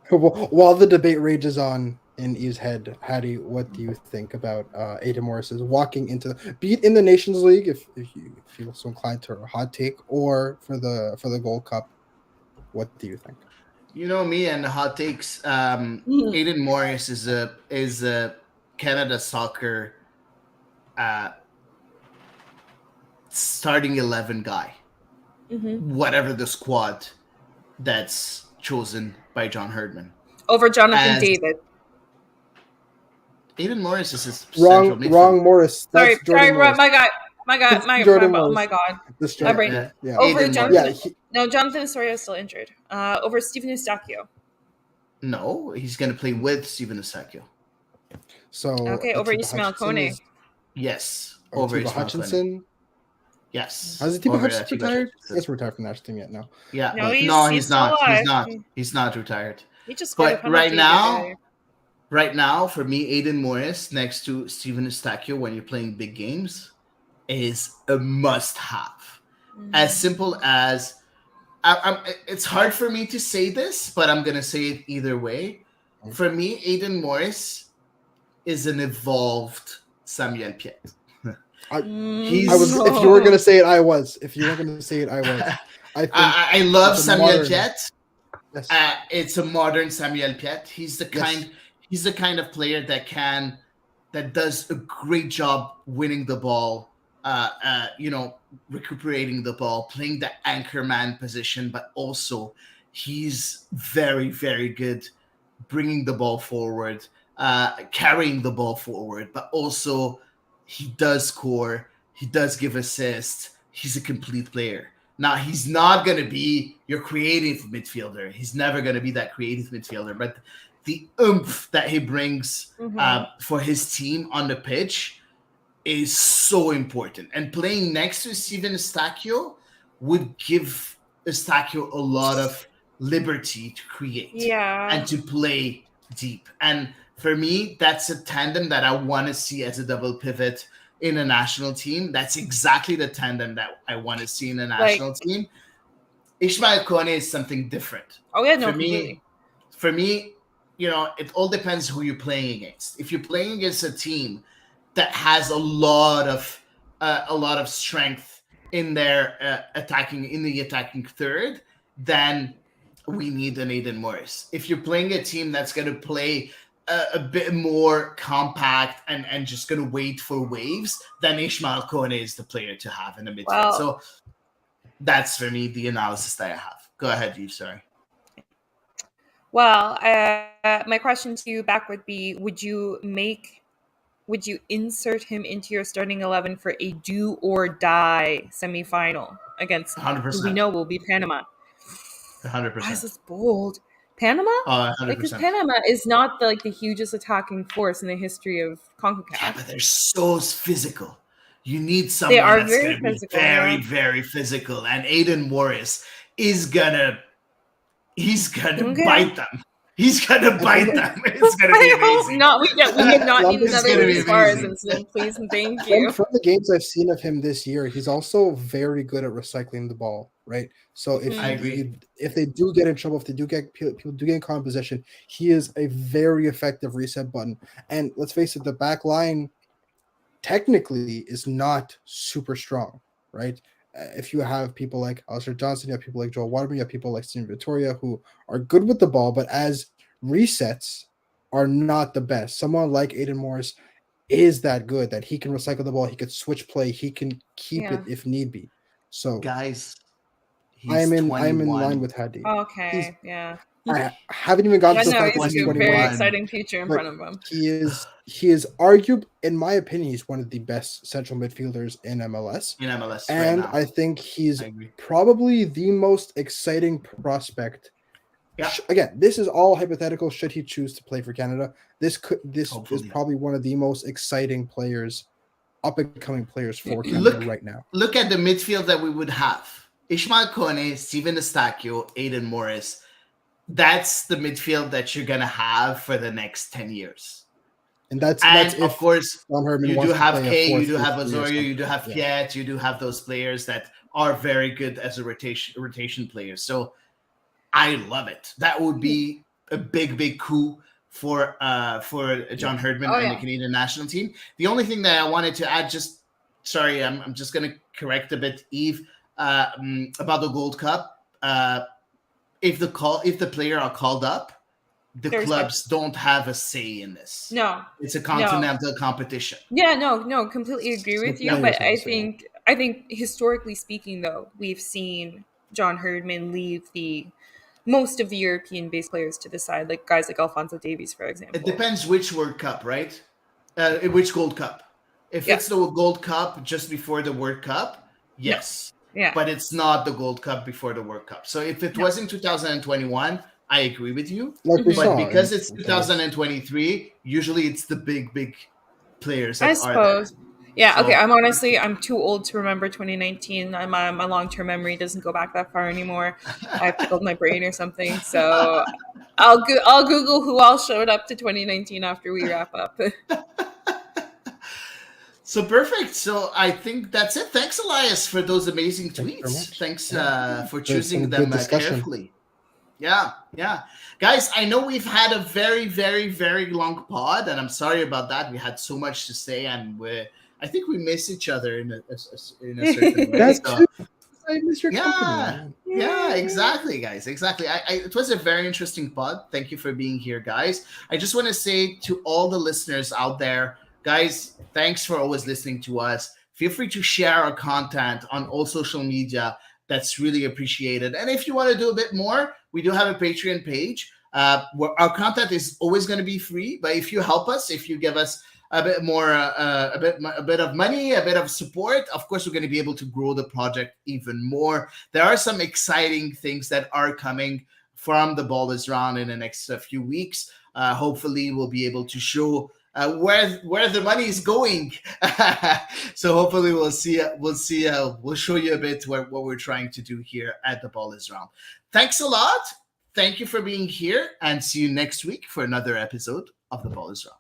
While the debate rages on in Eve's head, Hady, what do you think about Aiden Morris's walking into be it in the Nations League, if you feel so inclined to a hot take, or for the Gold Cup? What do you think? You know me and the hot takes. Aiden Morris is a Canada Soccer starting 11 guy. Whatever the squad that's chosen by John Herdman. Over Jonathan David. Aiden Morris is his wrong Morris. That's sorry, Morris. my God. Oh my God. My brain. Over Jonathan. No, Jonathan Osorio is still injured. Over Steven Eustáquio. No, he's going to play with Steven Eustáquio. So Okay, over Atiba Ismail Hutchinson Kone. is- Yes, or over Atiba Ismail Kone. Hutchinson. Yes, Has Atiba over Hutchinson Atiba retired? Hutchinson. He hasn't retired from the national team yet. No. Yeah, No, no, he's he's still not. alive. He's not. He's not retired. He just scored a But penalty the other day. right now, for me, Aiden Morris next to Steven Eustachio when you're playing big games is a must-have. As simple as it's hard for me to say this, but I'm gonna say it either way. For me, Aiden Morris is an evolved Samuel Piet. I was. No. If you were gonna say it, I was. If you were gonna say it, I was. I think I love it's a Samuel modern- Piet. Yes. It's a modern Samuel Piet. He's the Yes. kind of player that does a great job winning the ball, recuperating the ball, playing the anchor man position, but also he's very, very good bringing the ball forward, carrying the ball forward, but also he does score, he does give assists, he's a complete player. Now, he's not going to be your creative midfielder. He's never going to be that creative midfielder, but the oomph that he brings for his team on the pitch is so important. And playing next to Steven Eustachio would give Eustachio a lot of liberty to create and to play deep. And for me, that's a tandem that I want to see as a double pivot in a national team. That's exactly the tandem that I want to see in a national team. Ismail Kone is something different. Oh yeah, no, for me, it all depends who you're playing against. If you're playing against a team that has a lot of strength in their attacking third, then we need an Aiden Morris. If you're playing a team that's going to play a bit more compact and just going to wait for waves, then Ismail Kone is the player to have in the midfield. Well, so that's for me the analysis that I have. Go ahead, Yves. Sorry. Well, my question to you back would be: would you insert him into your starting 11 for a do or die semifinal against 100%. who we know will be Panama? 100%. Why is this bold? Panama? 100%. Because Panama is not the hugest attacking force in the history of CONCACAF. Yeah, but they're so physical. You need someone that's going to be very, very physical. And Aiden Morris is gonna bite them. He's gonna bite them. It's gonna be amazing. We have not need another Suarez incident, please and thank you. From the games I've seen of him this year, he's also very good at recycling the ball, right? So if they do get in trouble, if they do get people do get in common possession, he is a very effective reset button. And let's face it, the back line technically is not super strong, right? If you have people like Alistair Johnson, you have people like Joel Waterman, you have people like Steven Victoria who are good with the ball, but as resets are not the best. Someone like Aiden Morris is that good that he can recycle the ball, he could switch play, he can keep it if need be. So guys, I'm in line with Hady. Okay, I haven't even gotten to the fact that he's a very exciting future in front of him. He is arguably, in my opinion, he's one of the best central midfielders in MLS. And right now. I think he's probably the most exciting prospect. Yeah. Again, this is all hypothetical. Should he choose to play for Canada, this is probably one of the most exciting players, up and coming players for Canada right now. Look at the midfield that we would have: Ismail Kone, Steven Eustachio, Aiden Morris. That's the midfield that you're gonna have for the next 10 years. And that's of course you do have Kay, you do have Osorio, you do have Piet, you do have those players that are very good as a rotation players. So I love it. That would be a big coup for John Herdman and the Canadian national team. The only thing that I wanted to add, I'm just gonna correct a bit, Yves, about the Gold Cup. If the player are called up, the clubs don't have a say in this. No, it's a continental competition. Yeah, no, completely agree with you. But I think historically speaking, though, we've seen John Herdman leave most of the European-based players to the side, like guys like Alphonso Davies, for example. It depends which World Cup, right? Which Gold Cup? If it's the Gold Cup just before the World Cup, yes. Yeah. But it's not the Gold Cup before the World Cup. So if it was in 2021, I agree with you. Like we Mhm. But saw. because in it's tennis. 2023, usually it's the big players I that are there. suppose. Yeah, So- okay. I'm too old to remember 2019. My long-term memory doesn't go back that far anymore. I've tickled my brain or something. So I'll Google who all showed up to 2019 after we wrap up. So perfect. So I think that's it. Thanks, Elias, for those amazing Thank you very tweets. much. Thanks for There's choosing some them good discussion. carefully. Yeah. Guys, I know we've had a very, very, very long pod, and I'm sorry about that. We had so much to say, and I think we miss each other in a certain way. That So too. I miss your company, yeah. man. Yeah, exactly, guys. Exactly. It was a very interesting pod. Thank you for being here, guys. I just want to say to all the listeners out there, guys, thanks for always listening to us. Feel free to share our content on all social media. That's really appreciated. And if you want to do a bit more, we do have a Patreon page. Where our content is always going to be free, but if you help us, if you give us a bit more, a bit of money, a bit of support, of course, we're going to be able to grow the project even more. There are some exciting things that are coming from the Ball is Round in the next few weeks. Hopefully, we'll be able to show where the money is going. So hopefully, we'll show you a bit what we're trying to do here at the Ball is Round. Thanks a lot. Thank you for being here, and see you next week for another episode of the Ball is Round.